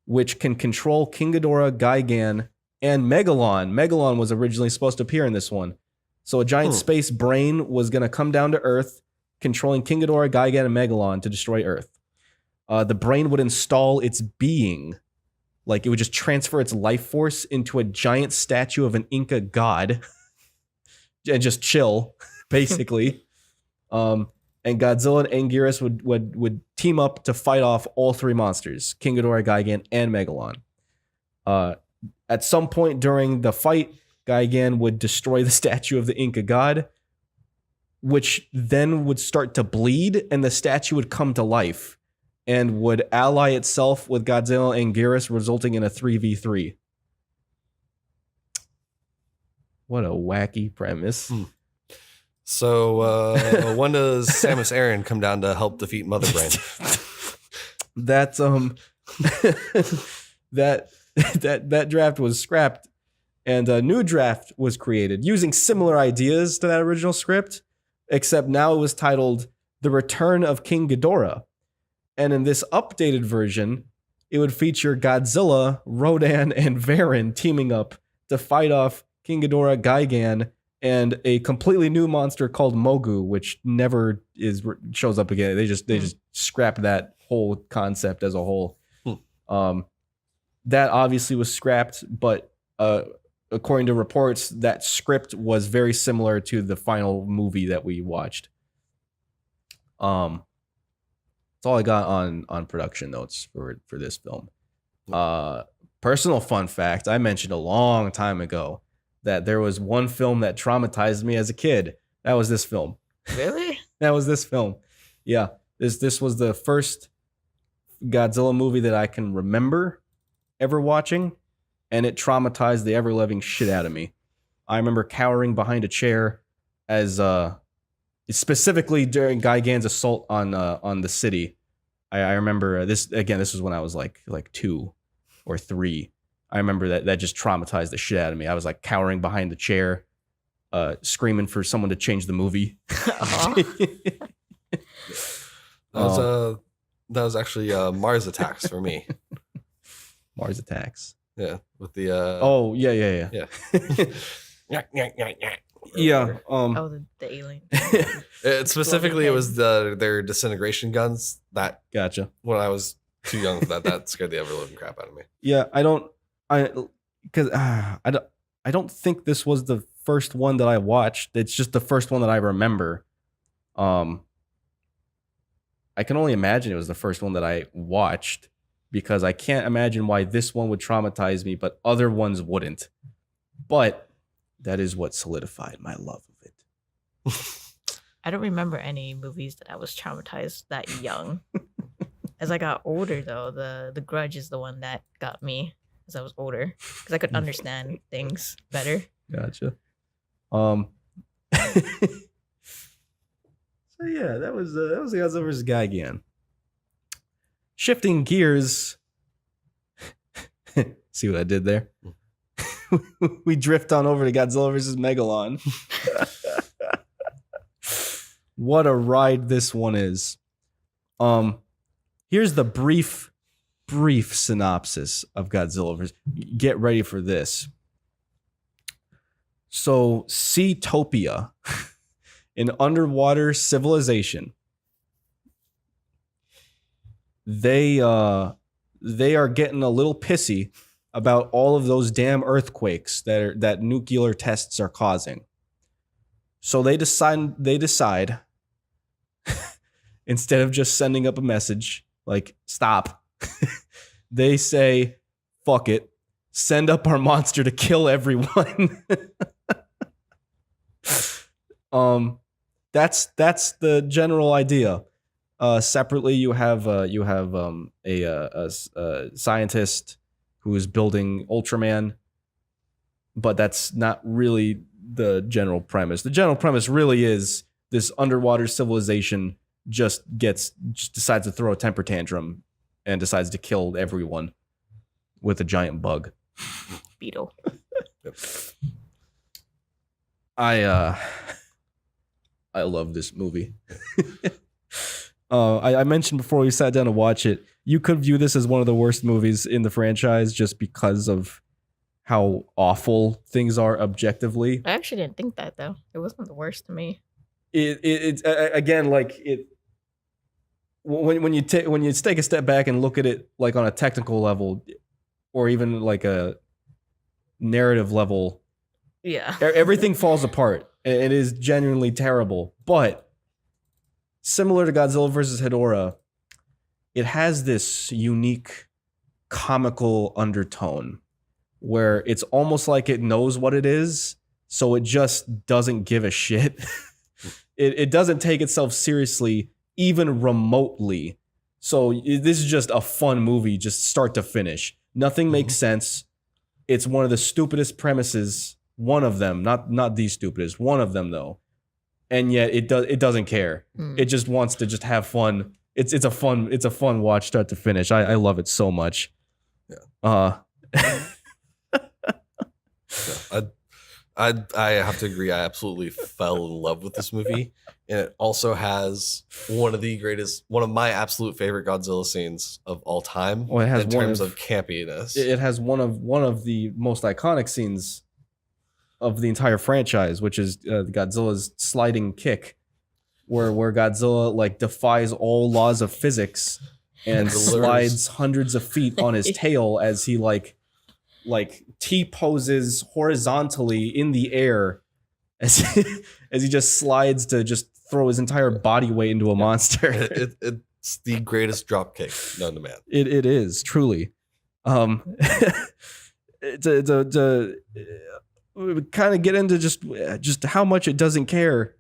which can control King Ghidorah, Gigan, and Megalon. Megalon was originally supposed to appear in this one. So a giant space brain was going to come down to Earth, controlling King Ghidorah, Gigan, and Megalon to destroy Earth. The brain would install its being. It would just transfer its life force into a giant statue of an Inca god and just chill, basically. And Godzilla and Anguirus would team up to fight off all three monsters, King Ghidorah, Gigan, and Megalon. At some point during the fight, Gigan would destroy the statue of the Inca god, which then would start to bleed, and the statue would come to life and would ally itself with Godzilla and Anguirus, resulting in a 3v3. What a wacky premise. So when does Samus Aran come down to help defeat Mother Brain? That that draft was scrapped, and a new draft was created using similar ideas to that original script, except now it was titled The Return of King Ghidorah. And in this updated version, it would feature Godzilla, Rodan, and Varan teaming up to fight off King Ghidorah, Gigan, and a completely new monster called Mogu, which never shows up again. They just scrapped that whole concept as a whole. That obviously was scrapped, but according to reports, that script was very similar to the final movie that we watched. That's all I got on production notes for this film. Personal fun fact, I mentioned a long time ago that there was one film that traumatized me as a kid. That was this film. Really? That was this film. Yeah. This was the first Godzilla movie that I can remember ever watching, and it traumatized the ever-living shit out of me. I remember cowering behind a chair as specifically during Gigan's assault on the city. I remember this again. This was when I was like 2 or 3. I remember that just traumatized the shit out of me. I was cowering behind the chair, screaming for someone to change the movie. That was actually Mars Attacks for me. Mars Attacks. Yeah, with the Oh yeah. Yeah. Oh, the alien. Specifically, it was their disintegration guns that Gotcha. when I was too young for that scared the ever living crap out of me. Yeah, I don't think this was the first one that I watched. It's just the first one that I remember. I can only imagine it was the first one that I watched because I can't imagine why this one would traumatize me, but other ones wouldn't. But that is what solidified my love of it. I don't remember any movies that I was traumatized that young. As I got older, though, the Grudge is the one that got me as I was older because I could understand things better. Gotcha. So yeah, that was Godzilla vs. Gigan. Shifting gears. See what I did there? We drift on over to Godzilla vs. Megalon. What a ride this one is. Here's the brief synopsis of Godzilla vs. Get ready for this. So, Seatopia, an underwater civilization, they are getting a little pissy about all of those damn earthquakes that nuclear tests are causing. So they decide instead of just sending up a message like stop, they say fuck it, send up our monster to kill everyone. That's the general idea. Separately, you have a scientist who is building Ultraman, but that's not really the general premise. The general premise really is this underwater civilization just decides to throw a temper tantrum and decides to kill everyone with a giant bug. Beetle. I love this movie. I mentioned before we sat down to watch it, you could view this as one of the worst movies in the franchise just because of how awful things are objectively. I actually didn't think that though. It wasn't the worst to me. It's again like it when you take a step back and look at it like on a technical level or even like a narrative level, yeah, everything falls apart. It is genuinely terrible, but similar to Godzilla vs. Hedorah, it has this unique comical undertone where it's almost like it knows what it is, so it just doesn't give a shit. It doesn't take itself seriously, even remotely. So this is just a fun movie, just start to finish. Nothing makes sense. It's one of the stupidest premises. One of them, not the stupidest. One of them though, and yet it doesn't care. It just wants to just have fun. It's a fun watch start to finish. I love it so much. Yeah. I have to agree. I absolutely fell in love with this movie, and it also has one of my absolute favorite Godzilla scenes of all time. Well, it has in terms of campiness. It has one of the most iconic scenes of the entire franchise, which is Godzilla's sliding kick, where Godzilla like defies all laws of physics and slides hundreds of feet on his tail as he like T-poses horizontally in the air as he just slides to just throw his entire body weight into a monster. It's the greatest drop kick known to man. It is truly. We kind of get into just how much it doesn't care.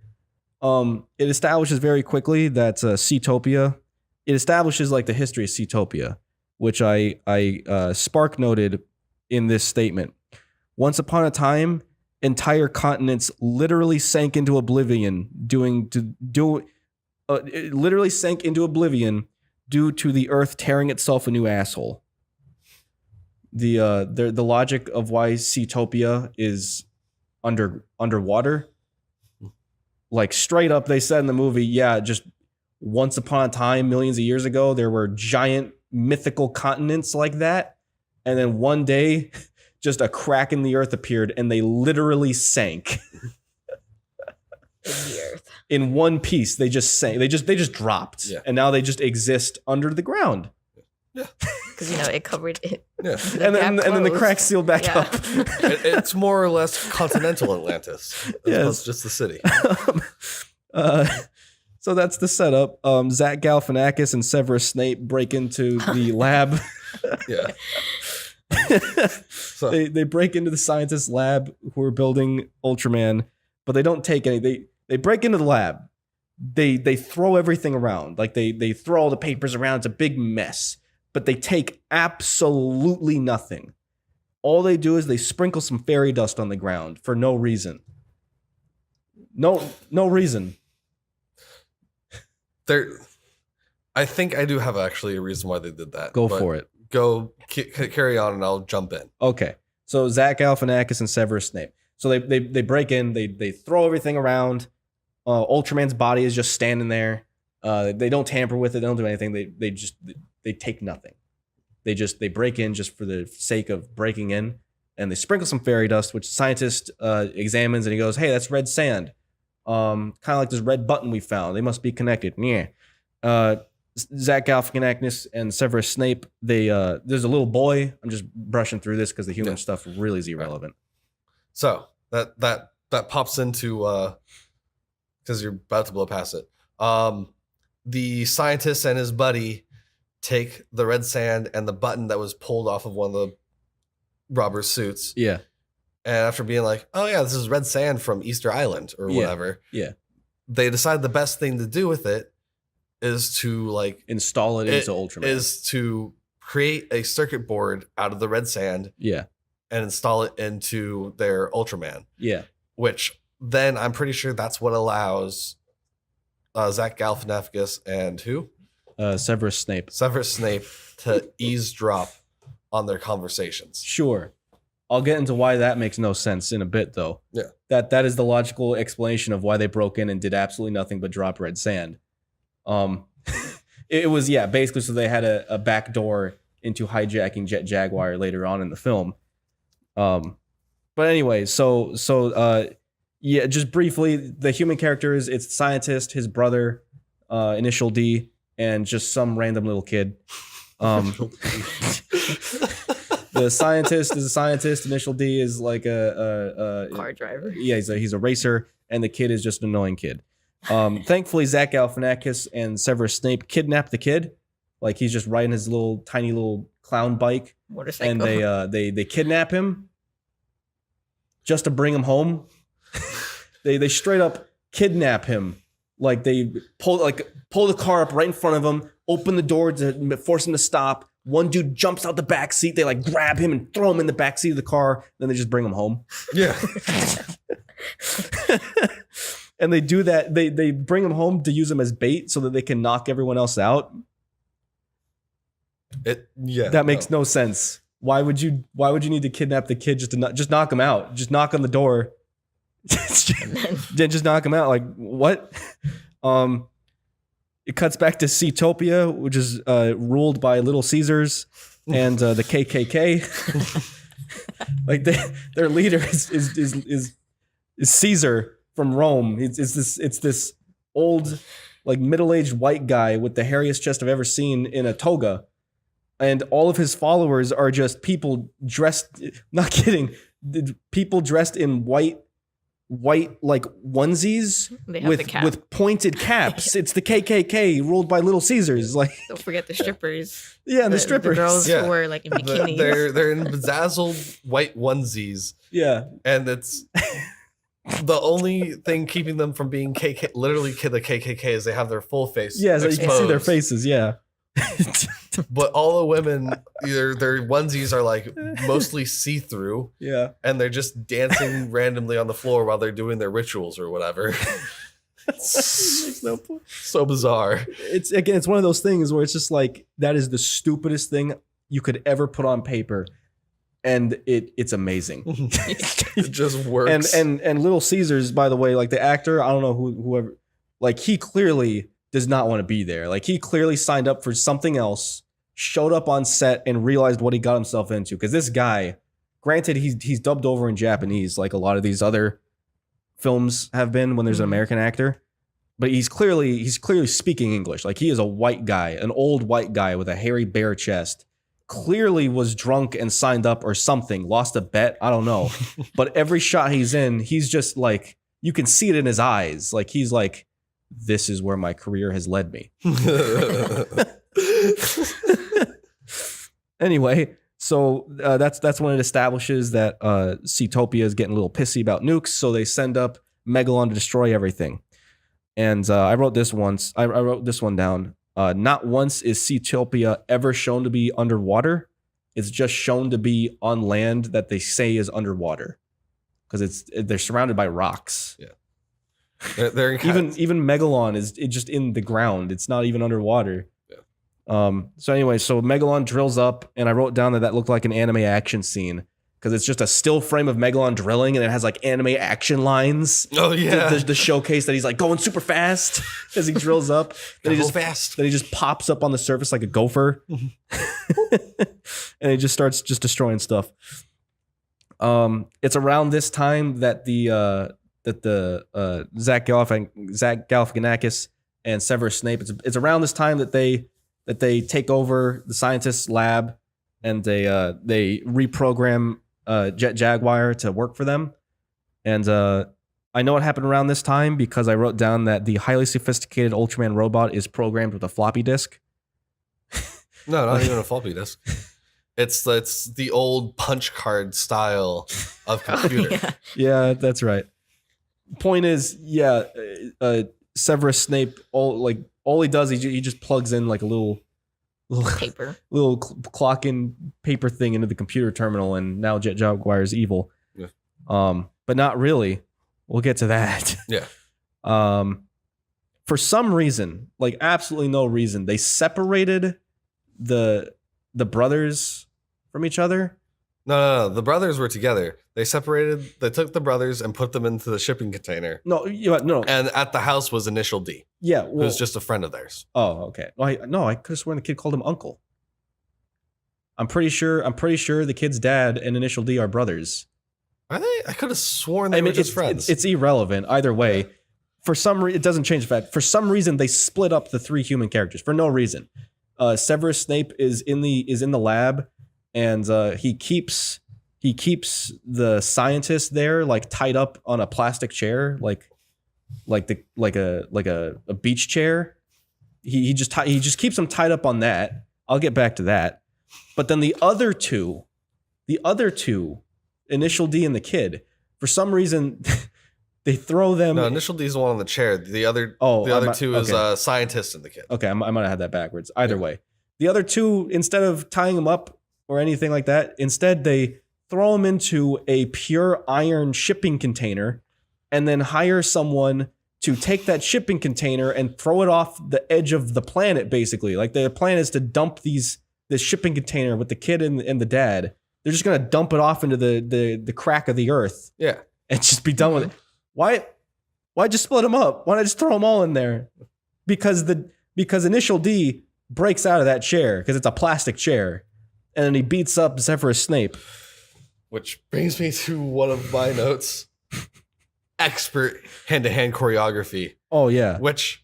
It establishes very quickly that Seatopia. It establishes like the history of Seatopia, which I spark noted in this statement. Once upon a time, entire continents literally sank into oblivion, literally sank into oblivion due to the Earth tearing itself a new asshole. The logic of why Seatopia is underwater, like straight up, they said in the movie, yeah, just once upon a time, millions of years ago, there were giant mythical continents like that. And then one day, just a crack in the earth appeared, and they literally sank. In the earth. In one piece, they just sank. They just dropped, and now they just exist under the ground. Yeah, because it covered it. Yeah, and then the cracks sealed back up. It's more or less continental Atlantis, as opposed to just the city. So that's the setup. Zach Galifianakis and Severus Snape break into the lab. Yeah. So. They break into the scientist's lab who are building Ultraman, but they don't take any. They break into the lab. They throw everything around. Like they throw all the papers around. It's a big mess. But they take absolutely nothing. All they do is they sprinkle some fairy dust on the ground for no reason. No reason. I think I do have actually a reason why they did that. Go for it. Go carry on, and I'll jump in. Okay. So Zach Galifianakis and Severus Snape. So they break in. They throw everything around. Ultraman's body is just standing there. They don't tamper with it. They don't do anything. They take nothing. They break in just for the sake of breaking in, and they sprinkle some fairy dust, which the scientist examines, and he goes, "Hey, that's red sand. Kind of like this red button we found. They must be connected." Yeah. Zach Galifianakis and Severus Snape. There's a little boy. I'm just brushing through this because the human stuff really is irrelevant. So that pops into because you're about to blow past it. The scientist and his buddy take the red sand and the button that was pulled off of one of the robbers' suits. Yeah. And after being like, oh yeah, this is red sand from Easter Island or whatever. Yeah. They decide the best thing to do with it is to install it into Ultraman. Is to create a circuit board out of the red sand. Yeah. And install it into their Ultraman. Yeah. Which then I'm pretty sure that's what allows Zach Galifianakis and who? Severus Snape. Severus Snape to eavesdrop on their conversations. Sure. I'll get into why that makes no sense in a bit, though. Yeah. That is the logical explanation of why they broke in and did absolutely nothing but drop red sand. It was, basically so they had a back door into hijacking Jet Jaguar later on in the film. But anyway, so just briefly, the human characters, it's the scientist, his brother, Initial D, and just some random little kid. The scientist is a scientist. Initial D is like a car driver. Yeah, he's a racer, and the kid is just an annoying kid. Thankfully, Zach Galifianakis and Severus Snape kidnap the kid. Like he's just riding his tiny little clown bike, motorcycle, and they kidnap him just to bring him home. They straight up kidnap him. Like they pull the car up right in front of him, open the door to force him to stop. One dude jumps out the back seat. They grab him and throw him in the back seat of the car. Then they just bring him home. Yeah. And they do that. They bring him home to use him as bait so that they can knock everyone else out. That makes no sense. Why would you need to kidnap the kid just knock him out? Just knock on the door. Just knock him out. Like what? It cuts back to Seatopia, which is ruled by Little Caesars and the KKK. Like their leader is Caesar from Rome. It's this old middle-aged white guy with the hairiest chest I've ever seen in a toga, and all of his followers are just people dressed. Not kidding, people dressed in white onesies with pointed caps. It's the KKK ruled by Little Caesars. Don't forget the strippers. Yeah, and the strippers. The girls who were in bikinis. They're in bedazzled white onesies. Yeah, and it's the only thing keeping them from being literally the KKK is they have their full face. Yeah, so you can see their faces. Yeah. But all the women, their onesies are mostly see-through. Yeah. And they're just dancing randomly on the floor while they're doing their rituals or whatever. So bizarre. It's one of those things where it's just that is the stupidest thing you could ever put on paper. And it's amazing. It just works. And Little Caesars, by the way, the actor, I don't know whoever, he clearly does not want to be there. He clearly signed up for something else, showed up on set and realized what he got himself into. Because this guy, granted, he's dubbed over in Japanese, like a lot of these other films have been when there's an American actor, but he's clearly speaking English. Like, he is a white guy, an old white guy with a hairy bare chest. Clearly was drunk and signed up or something, lost a bet, I don't know. But every shot he's in, he's just like, you can see it in his eyes. Like, he's like, this is where my career has led me. Anyway, so that's when it establishes that Seatopia is getting a little pissy about nukes, so they send up Megalon to destroy everything. And I wrote this once. I wrote this one down. Not once is Seatopia ever shown to be underwater. It's just shown to be on land that they say is underwater, because they're surrounded by rocks. Yeah, they're even Megalon is just in the ground. It's not even underwater. So anyway, so Megalon drills up, and I wrote down that looked like an anime action scene, because it's just a still frame of Megalon drilling, and it has like anime action lines. Oh yeah, the showcase that he's like going super fast as he drills up. Then he just pops up on the surface like a gopher, and he just starts just destroying stuff. It's around this time that the Zach Galifianakis and Severus Snape. It's around this time that they take over the scientist's lab, and they reprogram Jet Jaguar to work for them. And I know it happened around this time because I wrote down that the highly sophisticated Ultraman robot is programmed with a floppy disk. No, not even a floppy disk. It's the old punch card style of computer. Yeah, that's right. Point is, Severus Snape, all he does, he just plugs in like a little paper, little clock in paper thing into the computer terminal, and now Jet Jaguar is evil. Yeah. But not really. We'll get to that. Yeah. For some reason, like absolutely no reason, they separated the brothers from each other. No. The brothers were together. They separated. They took the brothers and put them into the shipping container. No. And at the house was Initial D. Yeah, who was just a friend of theirs. Oh, okay. I could have sworn the kid called him Uncle. I'm pretty sure the kid's dad and Initial D are brothers. Are they? I could have sworn they were just friends. It's irrelevant either way. For some reason, it doesn't change the fact. For some reason, they split up the three human characters for no reason. Severus Snape is in the lab, and he keeps the scientist there, like tied up on a plastic chair, like a beach chair. He just keeps him tied up on that. I'll get back to that. But then the other two, Initial D and the kid, for some reason, they throw them. No, Initial D is the one on the chair. The other two is scientist and the kid. Okay, I might have had that backwards. Either way, the other two, instead of tying them up or anything like that, instead they throw them into a pure iron shipping container, and then hire someone to take that shipping container and throw it off the edge of the planet. Basically, like the plan is to dump this shipping container with the kid and the dad. They're just gonna dump it off into the crack of the earth. Yeah, and just be done with it. Why just split them up? Why not just throw them all in there? Because Initial D breaks out of that chair because it's a plastic chair, and then he beats up Severus Snape. Which brings me to one of my notes: expert hand-to-hand choreography. Oh yeah, which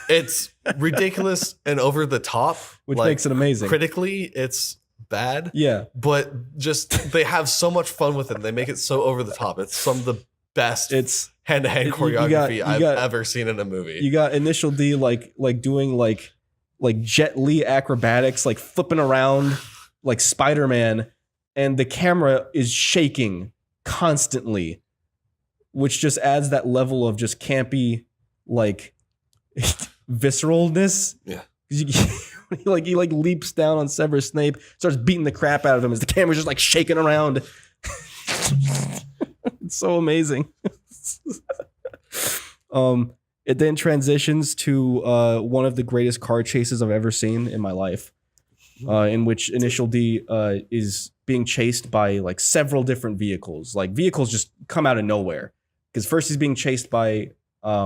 it's ridiculous and over the top, which makes it amazing. Critically, it's bad. Yeah, but just they have so much fun with it. They make it so over the top. It's some of the best hand-to-hand choreography I've ever seen in a movie. You got Initial D like doing like Jet Li acrobatics, like flipping around like Spider-Man, and the camera is shaking constantly, which just adds that level of just campy like visceralness. Yeah. He leaps down on Severus Snape, starts beating the crap out of him as the camera's just like shaking around. It's so amazing. It then transitions to one of the greatest car chases I've ever seen in my life, in which Initial D is being chased by like several different vehicles. Like vehicles just come out of nowhere. Because first he's being chased by I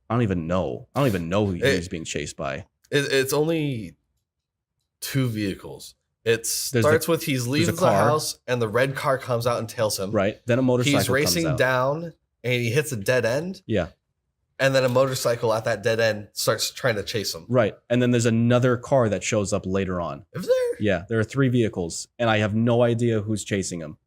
don't even know who he's being chased by. It's only two vehicles. It There's starts with he's leaving the car. house and the red car comes out and tails him. Right. Then a motorcycle He's racing comes out. down and he hits a dead end. Yeah. And then a motorcycle at that dead end starts trying to chase him. Right. And then there's another car that shows up later on. Is there? Yeah. There are 3 vehicles, and I have no idea who's chasing them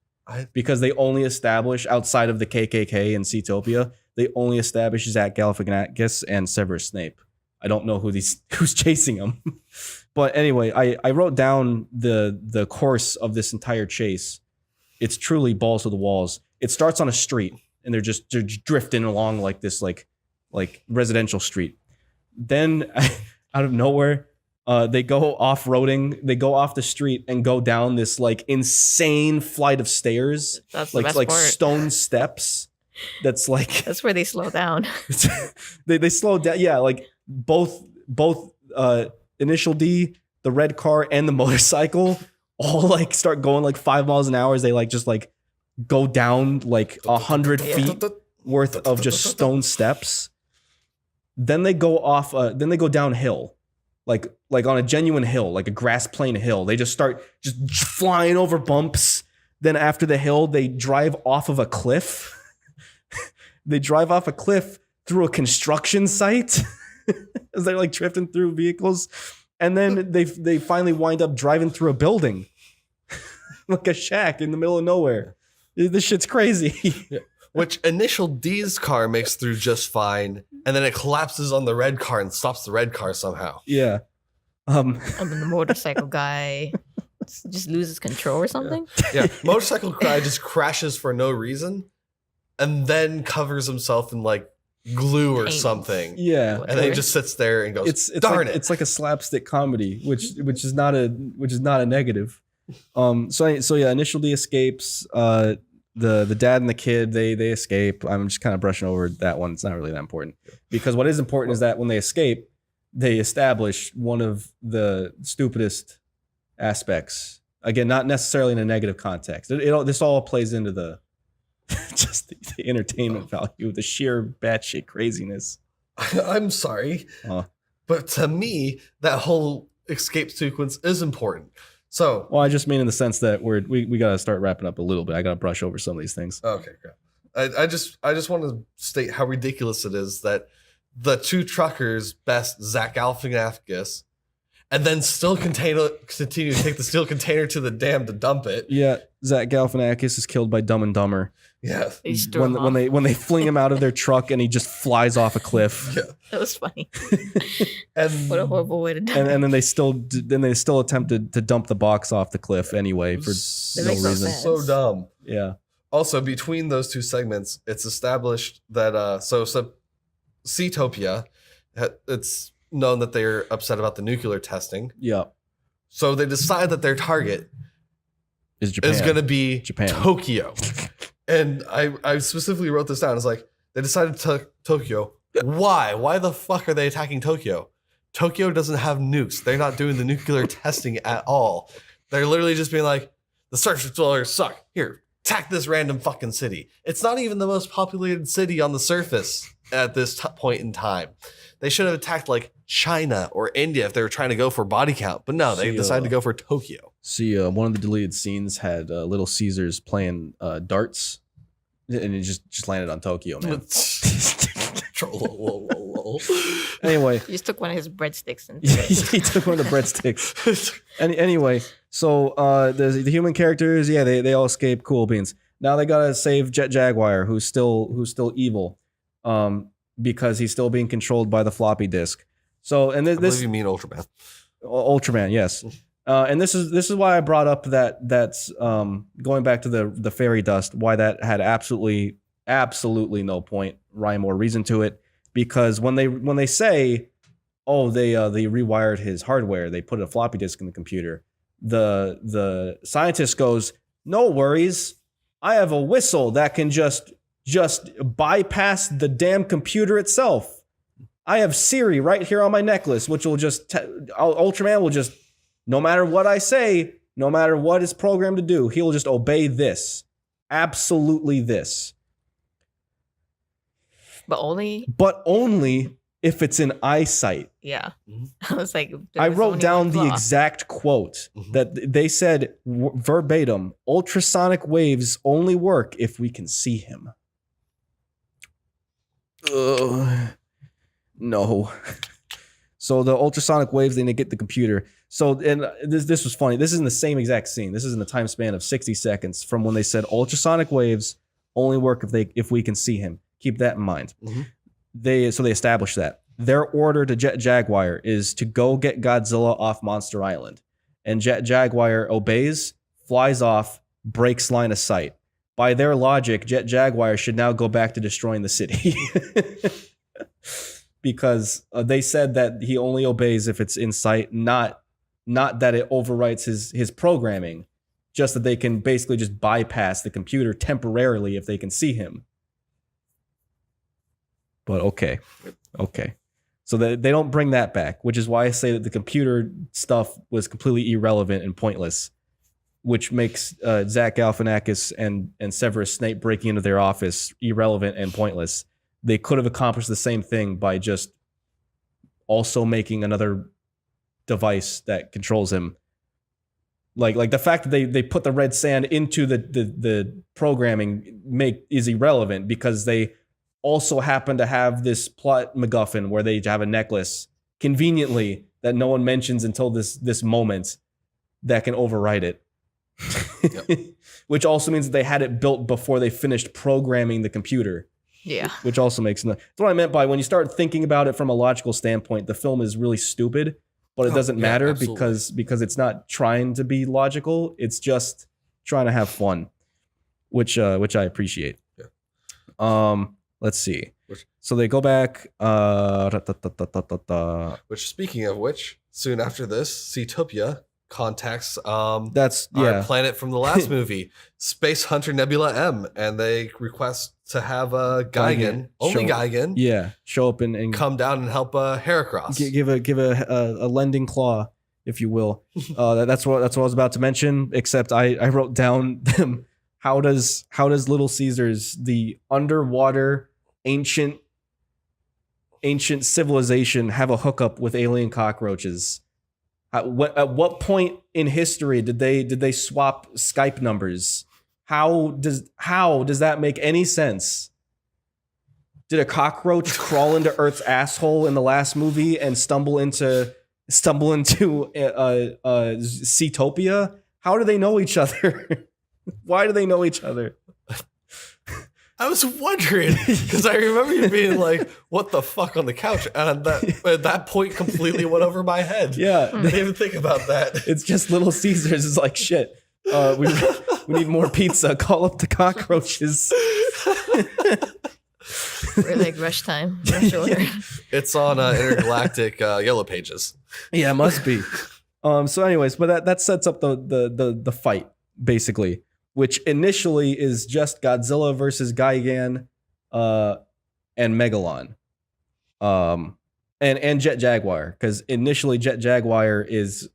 because they only establish outside of the KKK and Seatopia, they only establish Zach Galifianakis and Severus Snape. I don't know who's chasing them. But anyway, I wrote down the course of this entire chase. It's truly balls to the walls. It starts on a street, and they're drifting along like this, like residential street. Then out of nowhere, they go off-roading. They go off the street and go down this like insane flight of stairs. That's the best like part. stone steps. That's like That's where they slow down. they slow down. Yeah, like both Initial D, the red car, and the motorcycle all like start going like 5 miles an hour as they like just like go down like 100 feet worth of just stone steps. Then they go off. Then they go downhill, like on a genuine hill, like a grass plain hill. They just start just flying over bumps. Then after the hill, they drive off of a cliff. They drive off a cliff through a construction site as they're like drifting through vehicles, and then they finally wind up driving through a building, like a shack in the middle of nowhere. This shit's crazy. Yeah. Which Initial D's car makes through just fine, and then it collapses on the red car and stops the red car somehow. Yeah. And then the motorcycle guy just loses control or something. Yeah, motorcycle guy just crashes for no reason, and then covers himself in like glue or Paint. something. Yeah. And then he just sits there and goes, It's "Darn like, it!" It's like a slapstick comedy, which is not a negative. So yeah, Initial D escapes. The dad and the kid they escape. I'm just kind of brushing over that one. It's not really that important because what is important is that when they escape, they establish one of the stupidest aspects. Again, not necessarily in a negative context. This all plays into the just the entertainment value, the sheer batshit craziness. I'm sorry, but to me, that whole escape sequence is important. So, well, I just mean in the sense that we got to start wrapping up a little bit. I got to brush over some of these things. okay, great. I just want to state how ridiculous it is that the two truckers best Zach Galifianakis, and then still continue to take the steel container to the dam to dump it. Yeah, Zach Galifianakis is killed by Dumb and Dumber. Yeah, when they fling him out of their truck and he just flies off a cliff. Yeah, That was funny. and What a horrible way to die. And then they still attempted to dump the box off the cliff anyway for no makes no reason. sense. so dumb. Yeah. Also, between those two segments, it's established that so Seatopia, it's known that they're upset about the nuclear testing. Yeah. So they decide that their target Is Japan. is going to be Japan. Tokyo. And I specifically wrote this down. It's like they decided to Tokyo. Why? Why the fuck are they attacking Tokyo? Tokyo doesn't have nukes. They're not doing the nuclear testing at all. They're literally just being like, the search explorers suck. Here, attack this random fucking city. It's not even the most populated city on the surface at this point in time. They should have attacked like China or India if they were trying to go for body count. But no, they decided to go for Tokyo. See, one of the deleted scenes had Little Caesars playing darts, and it just landed on Tokyo, man. Anyway, He just took one of his breadsticks and he took one of the breadsticks. Anyway, so the human characters, yeah, they all escape. Cool beans. Now they gotta save Jet Jaguar, who's still evil, because he's still being controlled by the floppy disk. So and I this believe you mean Ultraman. Ultraman, yes. And this is why I brought up that's going back to the fairy dust, why that had absolutely no point, rhyme or reason to it, because when they say, oh, they rewired his hardware, they put a floppy disk in the computer, the scientist goes, no worries, I have a whistle that can just bypass the damn computer itself. I have Siri right here on my necklace, which will just Ultraman will just, no matter what I say, no matter what it's programmed to do, he'll just obey this. Absolutely this. But only But only if it's in eyesight. Yeah. Mhm. I was like, I there's wrote only down one the flaw. exact quote Mhm. that they said verbatim, ultrasonic waves only work if we can see him. No. So the ultrasonic waves, they negate the computer. So, and this was funny. This is in the same exact scene. This is in the time span of 60 seconds from when they said ultrasonic waves only work if we can see him. Keep that in mind. Mhm. They established that. Their order to Jet Jaguar is to go get Godzilla off Monster Island. And Jet Jaguar obeys, flies off, breaks line of sight. By their logic, Jet Jaguar should now go back to destroying the city. Because they said that he only obeys if it's in sight, not that it overwrites his programming, just that they can basically just bypass the computer temporarily if they can see him. But okay. So they don't bring that back, which is why I say that the computer stuff was completely irrelevant and pointless, which makes Zach Galifianakis and Severus Snape breaking into their office irrelevant and pointless. They could have accomplished the same thing by just also making another device that controls him. Like the fact that they put the red sand into the programming is irrelevant because they also happen to have this plot MacGuffin where they have a necklace conveniently that no one mentions until this moment that can override it. Yep. Which also means that they had it built before they finished programming the computer. Yeah. Which also makes no. That's what I meant by when you start thinking about it from a logical standpoint, the film is really stupid, but it doesn't matter absolutely. because it's not trying to be logical. It's just trying to have fun, which I appreciate. Yeah. Let's see. So they go back. Which, speaking of which, soon after this, Seatopia contacts That's our planet from the last movie, Space Hunter Nebula M, and they request to have Gigan, only Gigan, show up and come down and help Heracross. give a lending claw, if you will. That's what I was about to mention. Except I wrote down them. How does Little Caesars, the underwater ancient civilization, have a hookup with alien cockroaches? At what point in history did they swap Skype numbers? How does that make any sense? Did a cockroach crawl into Earth's asshole in the last movie and stumble into Seatopia? How do they know each other? Why do they know each other? I was wondering because I remember you being like, "What the fuck" on the couch, and at that point completely went over my head. Yeah, I didn't even think about that. it's just Little Caesars is like shit. We need more pizza. Call up the cockroaches. We're like rush time. Rush order. It's on intergalactic Yellow Pages. Yeah, it must be. So, anyways, but that sets up the fight basically, which initially is just Godzilla versus Gigan, and Megalon, and Jet Jaguar, because initially Jet Jaguar is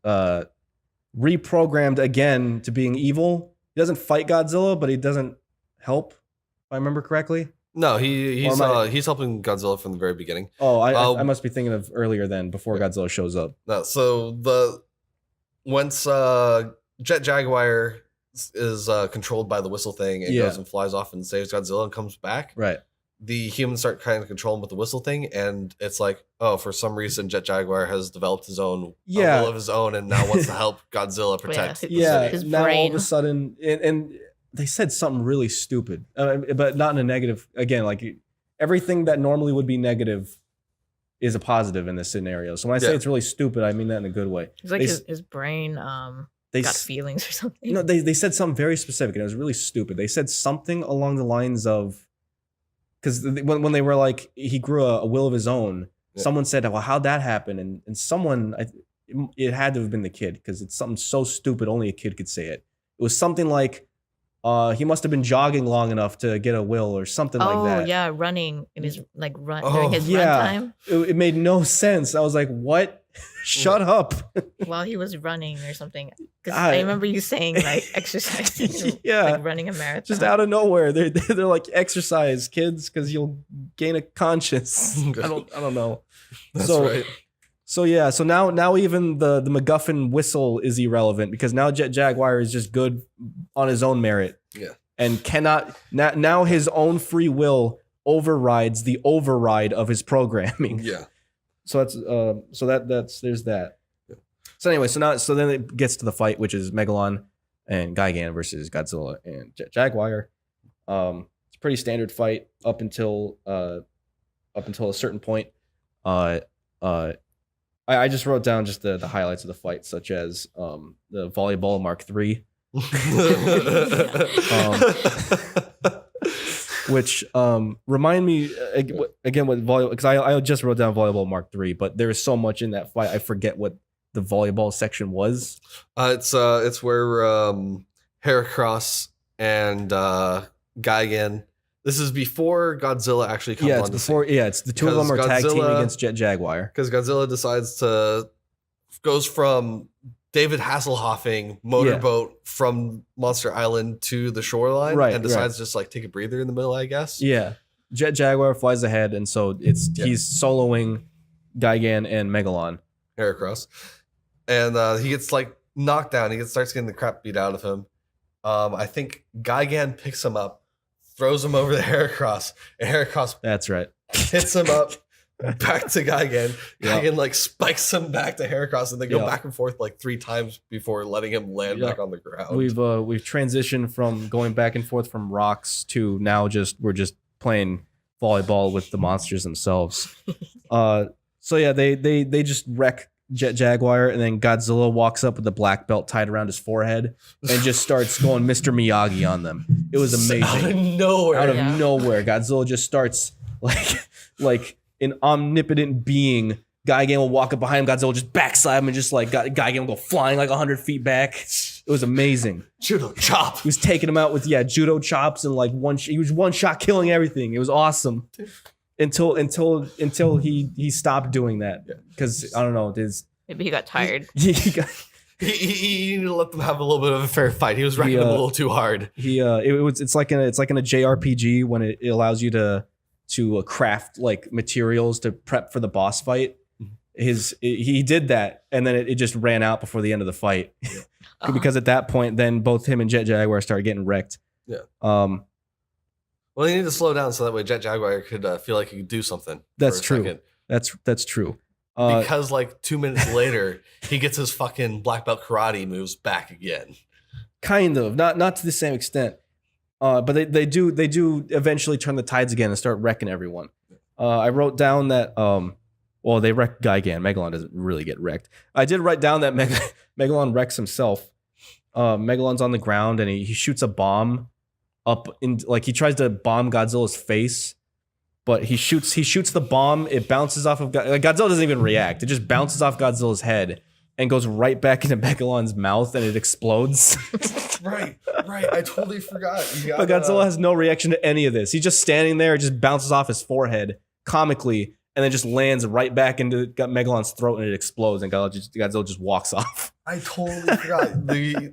reprogrammed again to being evil. He doesn't fight Godzilla, but he doesn't help, if I remember correctly. No, he's helping Godzilla from the very beginning. Oh, I must be thinking of earlier then, before Godzilla shows up. No, so once Jet Jaguar is controlled by the whistle thing and goes and flies off and saves Godzilla and comes back. Right. The humans start kind of controlling with the whistle thing, and it's like, oh, for some reason, Jet Jaguar has developed his own will of his own, and now wants to help Godzilla protect. His now brain. all of a sudden, and they said something really stupid, but not in a negative. Again, like everything that normally would be negative is a positive in this scenario. So when I say it's really stupid, I mean that in a good way. It's like his brain got feelings or something. No, they said something very specific, and it was really stupid. They said something along the lines of, because when they were like, he grew a will of his own, someone said, well, how'd that happen? And someone, it had to have been the kid, because it's something so stupid, only a kid could say it. It was something like, he must have been jogging long enough to get a will or something like that. Oh, yeah, running in his, like, during his run time. It made no sense. I was like, what? Shut up. While he was running or something. Because I remember you saying, like, exercising. Like running a marathon. Just out of nowhere. They're like, exercise, kids, because you'll gain a conscience. I don't know. That's so, right. So now even the MacGuffin whistle is irrelevant because now Jet Jaguar is just good on his own merit. Yeah. And cannot now his own free will overrides the override of his programming. Yeah. So that's there's that. Yeah. So anyway, so then it gets to the fight, which is Megalon and Gigan versus Godzilla and Jet Jaguar. It's a pretty standard fight up until a certain point. I just wrote down just the highlights of the fight, such as the volleyball Mark III. Which remind me again what volleyball, because I just wrote down volleyball Mark III, but there is so much in that fight I forget what the volleyball section was. It's where Heracross and Gigan. This is before Godzilla actually comes on. It's the two of them are tag teaming against Jet Jaguar because Godzilla decides goes from David Hasselhoffing motorboat from Monster Island to the shoreline, and decides just like take a breather in the middle, I guess. Yeah, Jet Jaguar flies ahead, and so he's soloing Gigan and Megalon. Heracross, and he gets like knocked down. He starts getting the crap beat out of him. I think Gigan picks him up, throws him over the Heracross, and Heracross that's right hits him up. Back to Gigan. Gigan like spikes him back to Heracross, and they go back and forth like 3 times before letting him land back on the ground. We've transitioned from going back and forth from rocks to now we're just playing volleyball with the monsters themselves. So yeah, they just wreck Jet Jaguar, and then Godzilla walks up with the black belt tied around his forehead and just starts going Mr. Miyagi on them. It was amazing. Out of nowhere, Godzilla just starts like an omnipotent being. Gigan will walk up behind him. Godzilla will just backslide him and just like Gigan will go flying like 100 feet back. It was amazing. Judo chop. He was taking him out with judo chops and like he was one shot killing everything. It was awesome until he stopped doing that because I don't know. Maybe he got tired. He needed to let them have a little bit of a fair fight. He was wrecking them a little too hard. It's like in a JRPG when it allows you to craft like materials to prep for the boss fight. He did that, and then it just ran out before the end of the fight because at that point, then both him and Jet Jaguar started getting wrecked. Yeah. Well, they need to slow down so that way Jet Jaguar could feel like he could do something. That's true. Second. That's true. Because like 2 minutes later, he gets his fucking black belt karate moves back again. Kind of, not to the same extent. But they do eventually turn the tides again and start wrecking everyone. I wrote down that they wreck Gigan. Megalon doesn't really get wrecked. I did write down that Megalon wrecks himself. Megalon's on the ground and he shoots a bomb up in like he tries to bomb Godzilla's face, but he shoots the bomb. It bounces off of Godzilla doesn't even react. It just bounces off Godzilla's head and goes right back into Megalon's mouth and it explodes. Right. I totally forgot. But Godzilla has no reaction to any of this. He's just standing there, it just bounces off his forehead comically, and then just lands right back into Megalon's throat and it explodes, and Godzilla just walks off. I totally forgot.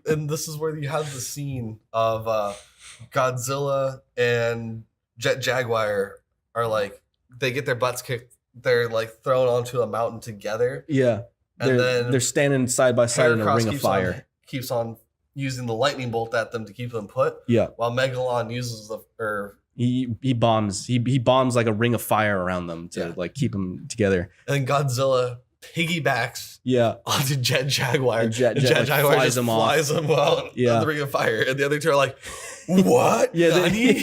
And this is where you have the scene of Godzilla and Jet Jaguar are like, they get their butts kicked. They're like thrown onto a mountain together. Yeah. And then they're standing side by side in a ring of fire. Keeps on using the lightning bolt at them to keep them put. Yeah. While Megalon uses he bombs like a ring of fire around them to like keep them together. And Godzilla piggybacks onto Jet Jaguar. And Jet Jaguar flies him out of the ring of fire. And the other two are like, what? Nani?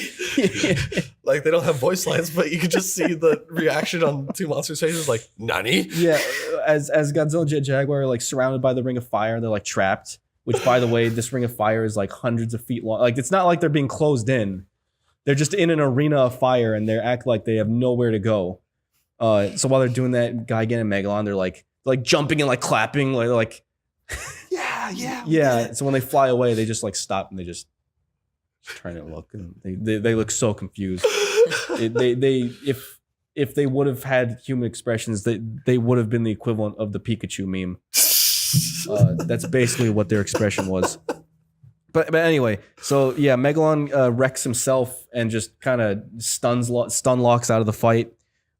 Like they don't have voice lines, but you can just see the reaction on two monsters' faces like, Nani? Yeah. As Godzilla and Jet Jaguar are like surrounded by the ring of fire, they're like trapped. Which, by the way, this ring of fire is like hundreds of feet long. Like it's not like they're being closed in. They're just in an arena of fire, and they act like they have nowhere to go. So while they're doing that, Gigan and Megalon, they're like jumping and like clapping, like yeah. So when they fly away, they just like stop and they just trying to look, and they look so confused. If they would have had human expressions, they would have been the equivalent of the Pikachu meme. That's basically what their expression was. But anyway, so yeah, Megalon wrecks himself and just kind of stun locks out of the fight.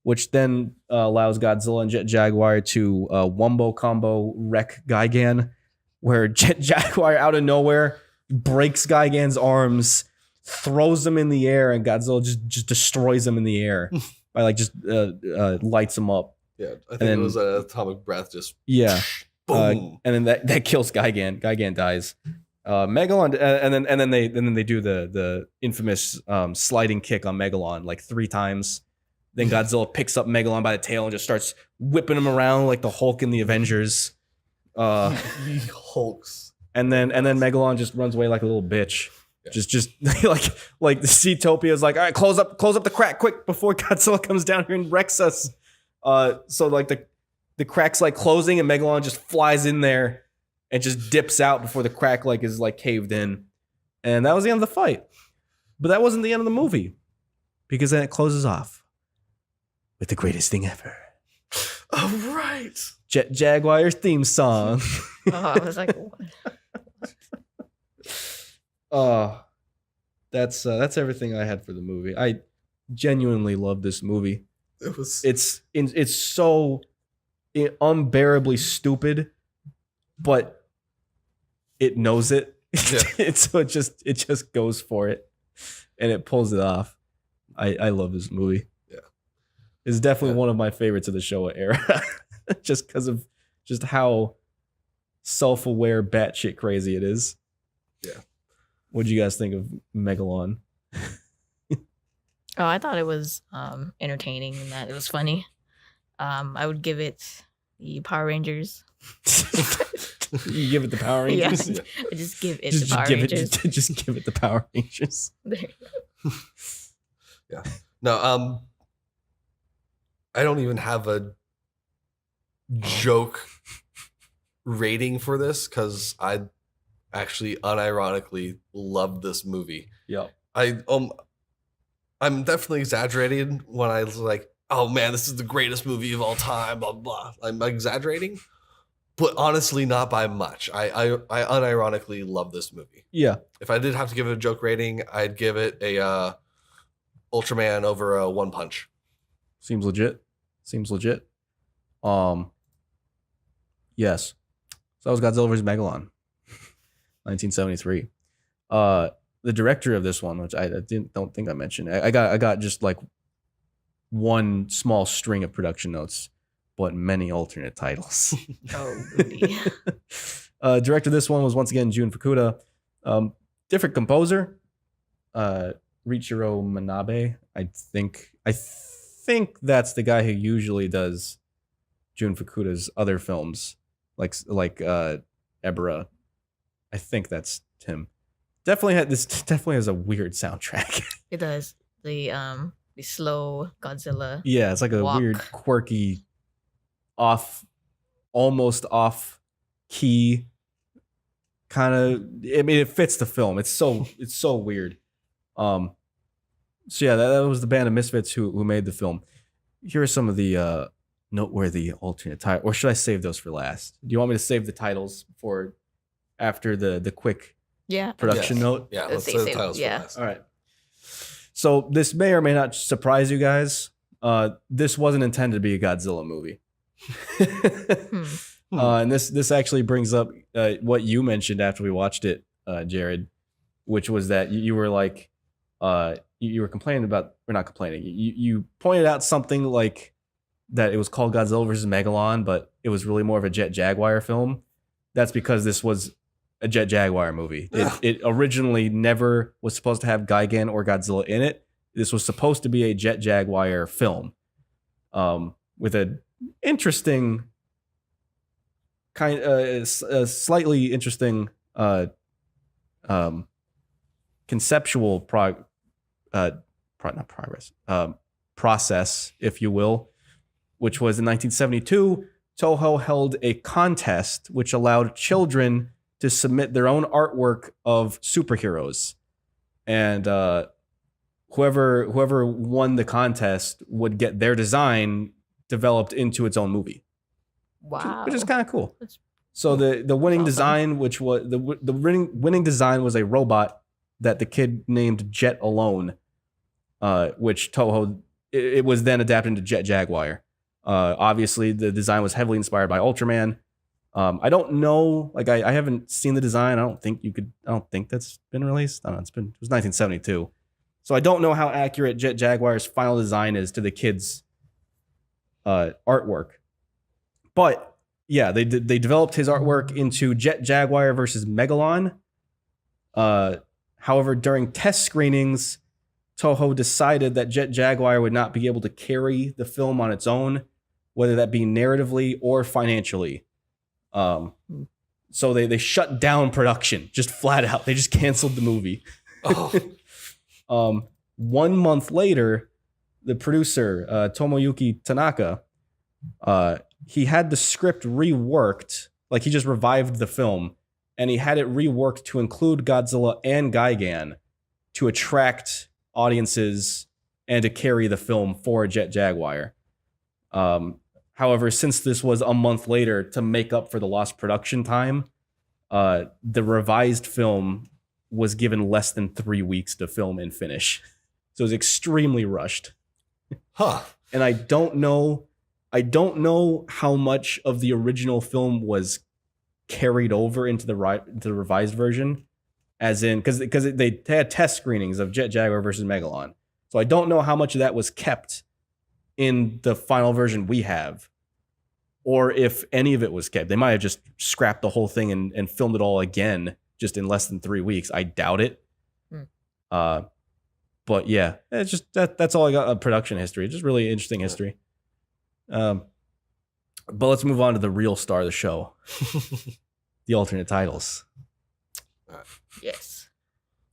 which then allows Godzilla and Jet Jaguar to wombo combo wreck Gigan, where Jet Jaguar out of nowhere breaks Gigan's arms, throws them in the air, and Godzilla just destroys them in the air by like just lights them up. Yeah, I think it was an atomic breath. Just boom, and then that kills Gigan. Gigan dies. Megalon, and then they do the infamous sliding kick on Megalon like 3 times. Then Godzilla picks up Megalon by the tail and just starts whipping him around like the Hulk in the Avengers. He hulks. And then Megalon just runs away like a little bitch. Yeah. Just like the Seatopia is like, all right, close up the crack quick before Godzilla comes down here and wrecks us. So like the crack's like closing and Megalon just flies in there and just dips out before the crack like is like caved in. And that was the end of the fight. But that wasn't the end of the movie, because then it closes off with the greatest thing ever. All right. Jet Jaguar's theme song. I was like, what? That's everything I had for the movie. I genuinely love this movie. It's so unbearably stupid, but it knows it. Yeah. So it just goes for it, and it pulls it off. I love this movie. Yeah, it's definitely one of my favorites of the Showa era, just because of just how self-aware, batshit crazy it is. Yeah. What do you guys think of Megalon? Oh, I thought it was entertaining and that it was funny. I would give it the Power Rangers. You give it the Power Rangers? Yeah, I just give it the Power Rangers. Just give it the Power Rangers. There you go. Yeah. No, I don't even have a joke rating for this because I actually unironically love this movie. Yeah. I'm definitely exaggerating when I was like, oh man, this is the greatest movie of all time, blah blah. I'm exaggerating, but honestly not by much. I unironically love this movie. Yeah. If I did have to give it a joke rating, I'd give it a Ultraman over a One Punch. Seems legit. Yes. So that was Godzilla vs. Megalon, 1973. The director of this one, which I don't think I mentioned, I got just like one small string of production notes, but many alternate titles. Oh, really? Director of this one was once again Jun Fukuda. Different composer, Riichiro Manabe. I think that's the guy who usually does Jun Fukuda's other films, like Ebra. I think that's him. Definitely has a weird soundtrack. It does. The slow Godzilla. Yeah, it's like a weird, quirky, almost off key kind of. I mean, it fits the film. It's so weird. So yeah, that was the band of misfits who made the film. Here are some of the noteworthy alternate titles, or should I save those for last? Do you want me to save the titles for after the quick production note? Yeah, let's save the titles for last. All right. So this may or may not surprise you guys. This wasn't intended to be a Godzilla movie. And this actually brings up what you mentioned after we watched it, Jared, which was that you were like, you were complaining about, or not complaining, you pointed out something like that it was called Godzilla vs. Megalon, but it was really more of a Jet Jaguar film. That's because this was a Jet Jaguar movie. It originally never was supposed to have Gigan or Godzilla in it. This was supposed to be a Jet Jaguar film, with an interesting slightly interesting conceptual process, if you will, which was in 1972. Toho held a contest which allowed children to submit their own artwork of superheroes, and whoever won the contest would get their design developed into its own movie. Wow, which is kind of cool. So the winning design, which was the winning design, was a robot that the kid named Jet Alone, which Toho it was then adapted into Jet Jaguar. Obviously, the design was heavily inspired by Ultraman. I don't know, like I haven't seen the design. I don't think that's been released. I don't know, it was 1972. So I don't know how accurate Jet Jaguar's final design is to the kids' artwork. But yeah, they developed his artwork into Jet Jaguar versus Megalon. However, during test screenings, Toho decided that Jet Jaguar would not be able to carry the film on its own, whether that be narratively or financially. So they shut down production, just flat out. They just canceled the movie. Oh. 1 month later, the producer, Tomoyuki Tanaka, he had the script reworked, like he just revived the film, and he had it reworked to include Godzilla and Gigan to attract audiences and to carry the film for Jet Jaguar. However, since this was a month later, to make up for the lost production time, the revised film was given less than 3 weeks to film and finish. So it was extremely rushed. Huh. And I don't know how much of the original film was carried over into the revised version, as in because they had test screenings of Jet Jaguar versus Megalon. So I don't know how much of that was kept in the final version we have, or if any of it was kept. They might have just scrapped the whole thing and filmed it all again just in less than 3 weeks. I doubt it. But yeah, it's just that's all I got of production history. Just really interesting history. But let's move on to the real star of the show, the alternate titles. Yes.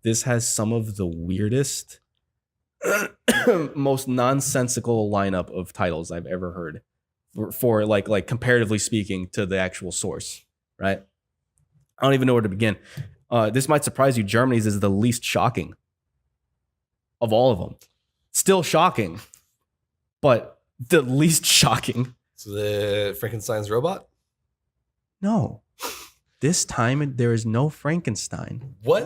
This has some of the weirdest, most nonsensical lineup of titles I've ever heard for like comparatively speaking to the actual source, right? I don't even know where to begin. This might surprise you. Germany's is the least shocking of all of them. Still shocking, but the least shocking. So the Frankenstein's robot? No. This time there is no Frankenstein. What?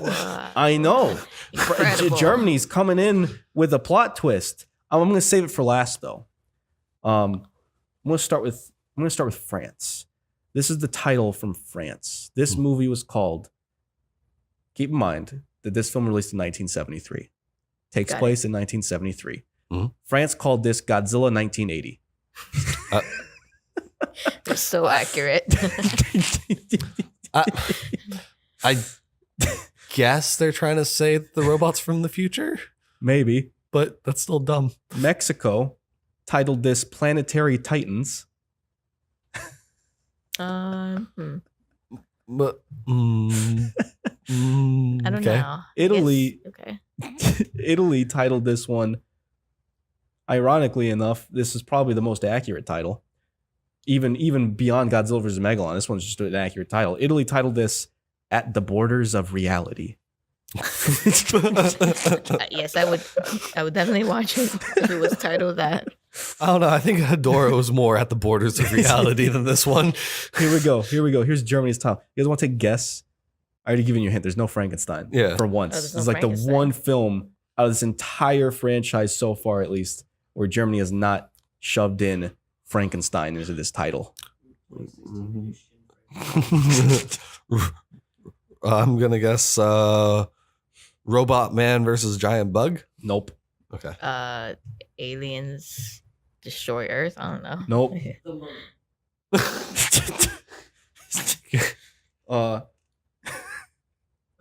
I know. Incredible. Germany's coming in with a plot twist. I'm going to save it for last though. I'm going to start with France. This is the title from France. This movie was called. Keep in mind that this film released in 1973. Takes Got place in 1973. Mhm. France called this Godzilla 1980. They're so accurate. I guess they're trying to say the robot's from the future, Maybe. but that's still dumb. Mexico titled this Planetary Titans. But, I don't okay. know. Italy- Okay. Italy titled this one, ironically enough, this is probably the most accurate title. Even beyond Godzilla vs. Megalon, this one's just an accurate title. Italy titled this At the Borders of Reality. Yes, I would definitely watch it if it was titled that. I don't know. I think Hedora was more at the borders of reality than this one. Here we go. Here's Germany's top. You guys want to take a guess? I already given you a hint. There's no Frankenstein. Yeah. For once. Oh, there's This no is like the Frankenstein. one film out of this entire franchise so far, at least, where Germany has not shoved in Frankenstein into this title. I'm going to guess Robot Man versus Giant Bug. Nope. Okay. Aliens destroy Earth. I don't know. Nope.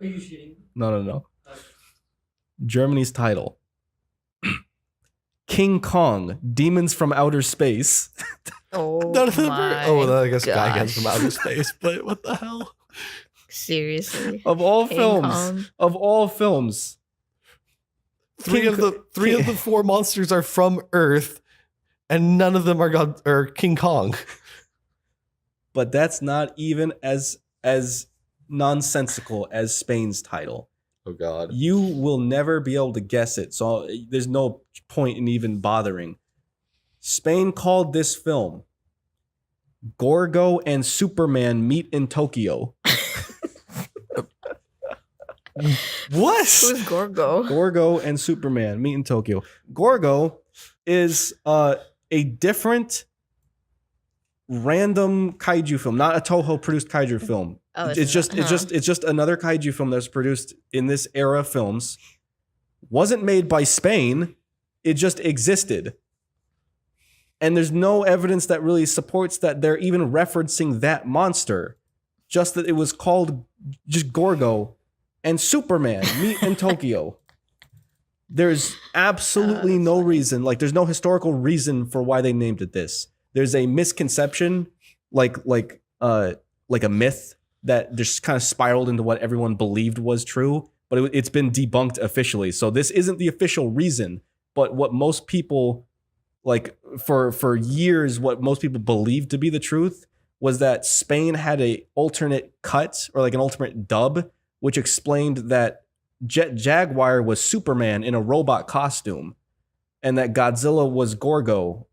Are you shitting? No. Germany's title. King Kong, Demons from Outer Space. Oh None of them my I guess gosh. Gigan's from outer space, but what the hell? Seriously. Of all King films. Kong. Of all films. Three of the four monsters are from Earth, and none of them are King Kong. But that's not even as nonsensical as Spain's title. Oh God. You will never be able to guess it. So there's no point in even bothering. Spain called this film Gorgo and Superman Meet in Tokyo. What? Who's Gorgo? Gorgo and Superman Meet in Tokyo. Gorgo is a different random kaiju film, not a Toho produced kaiju film. Oh, it's just another kaiju film that's produced in this era of films. Wasn't made by Spain. It just existed. And there's no evidence that really supports that they're even referencing that monster. Just that it was called just Gorgo and Superman meet in Tokyo. There's absolutely no reason, like there's no historical reason for why they named it this. There's a misconception, like a myth that just kind of spiraled into what everyone believed was true, but it's been debunked officially. So this isn't the official reason, but what most people, like for years, what most people believed to be the truth was that Spain had a alternate cut or like an alternate dub, which explained that Jet Jaguar was Superman in a robot costume, and that Godzilla was Gorgo.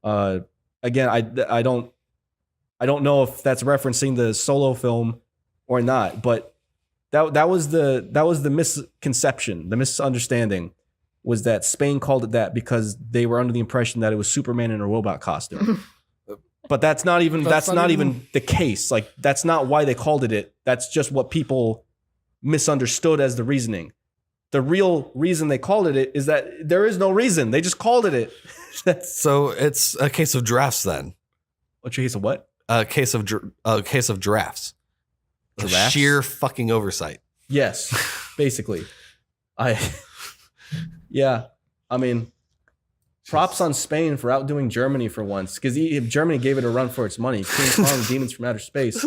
Again, I don't know if that's referencing the Solo film or not, but that was the misconception, the misunderstanding was that Spain called it that because they were under the impression that it was Superman in a robot costume. But that's not even the case. Like that's not why they called it. That's just what people misunderstood as the reasoning. The real reason they called it is that there is no reason. They just called it. So it's a case of drafts then. What's your case of what? A case of drafts. Giraffes? Sheer fucking oversight. Yes, basically. Yeah. I mean, props on Spain for outdoing Germany for once, because Germany gave it a run for its money. King Kong, Demons from Outer Space.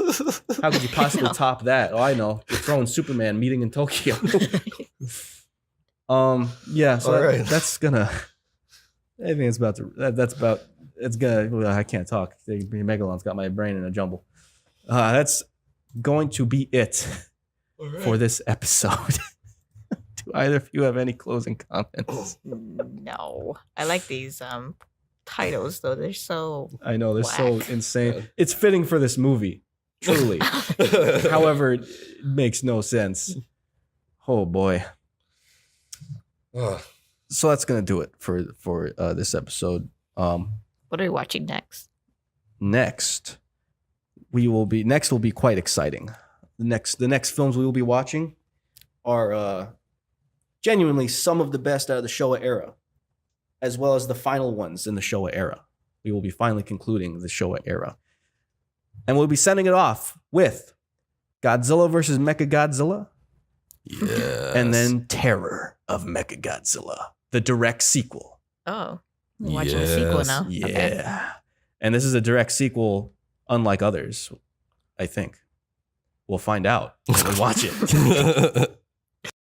How could you possibly top that? Oh, I know. You're throwing Superman meeting in Tokyo. Yeah. So right. that's gonna. I think it's about to. That's about. It's gonna. Well, I can't talk. Megalon's got my brain in a jumble. That's going to be it for this episode. Do either of you have any closing comments? No, I like these titles though. They're so. I know they're so whack. insane. It's fitting for this movie, truly. However, it makes no sense. Oh boy. So that's gonna do it for this episode. What are we watching next? Next will be quite exciting. The next films we will be watching are genuinely some of the best out of the Showa era, as well as the final ones in the Showa era. We will be finally concluding the Showa era. And we'll be sending it off with Godzilla vs. Mechagodzilla. Yes. And then Terror of Mechagodzilla, the direct sequel. Oh, we're watching a sequel now. Yeah. Okay. And this is a direct sequel unlike others, I think. We'll find out when we watch it.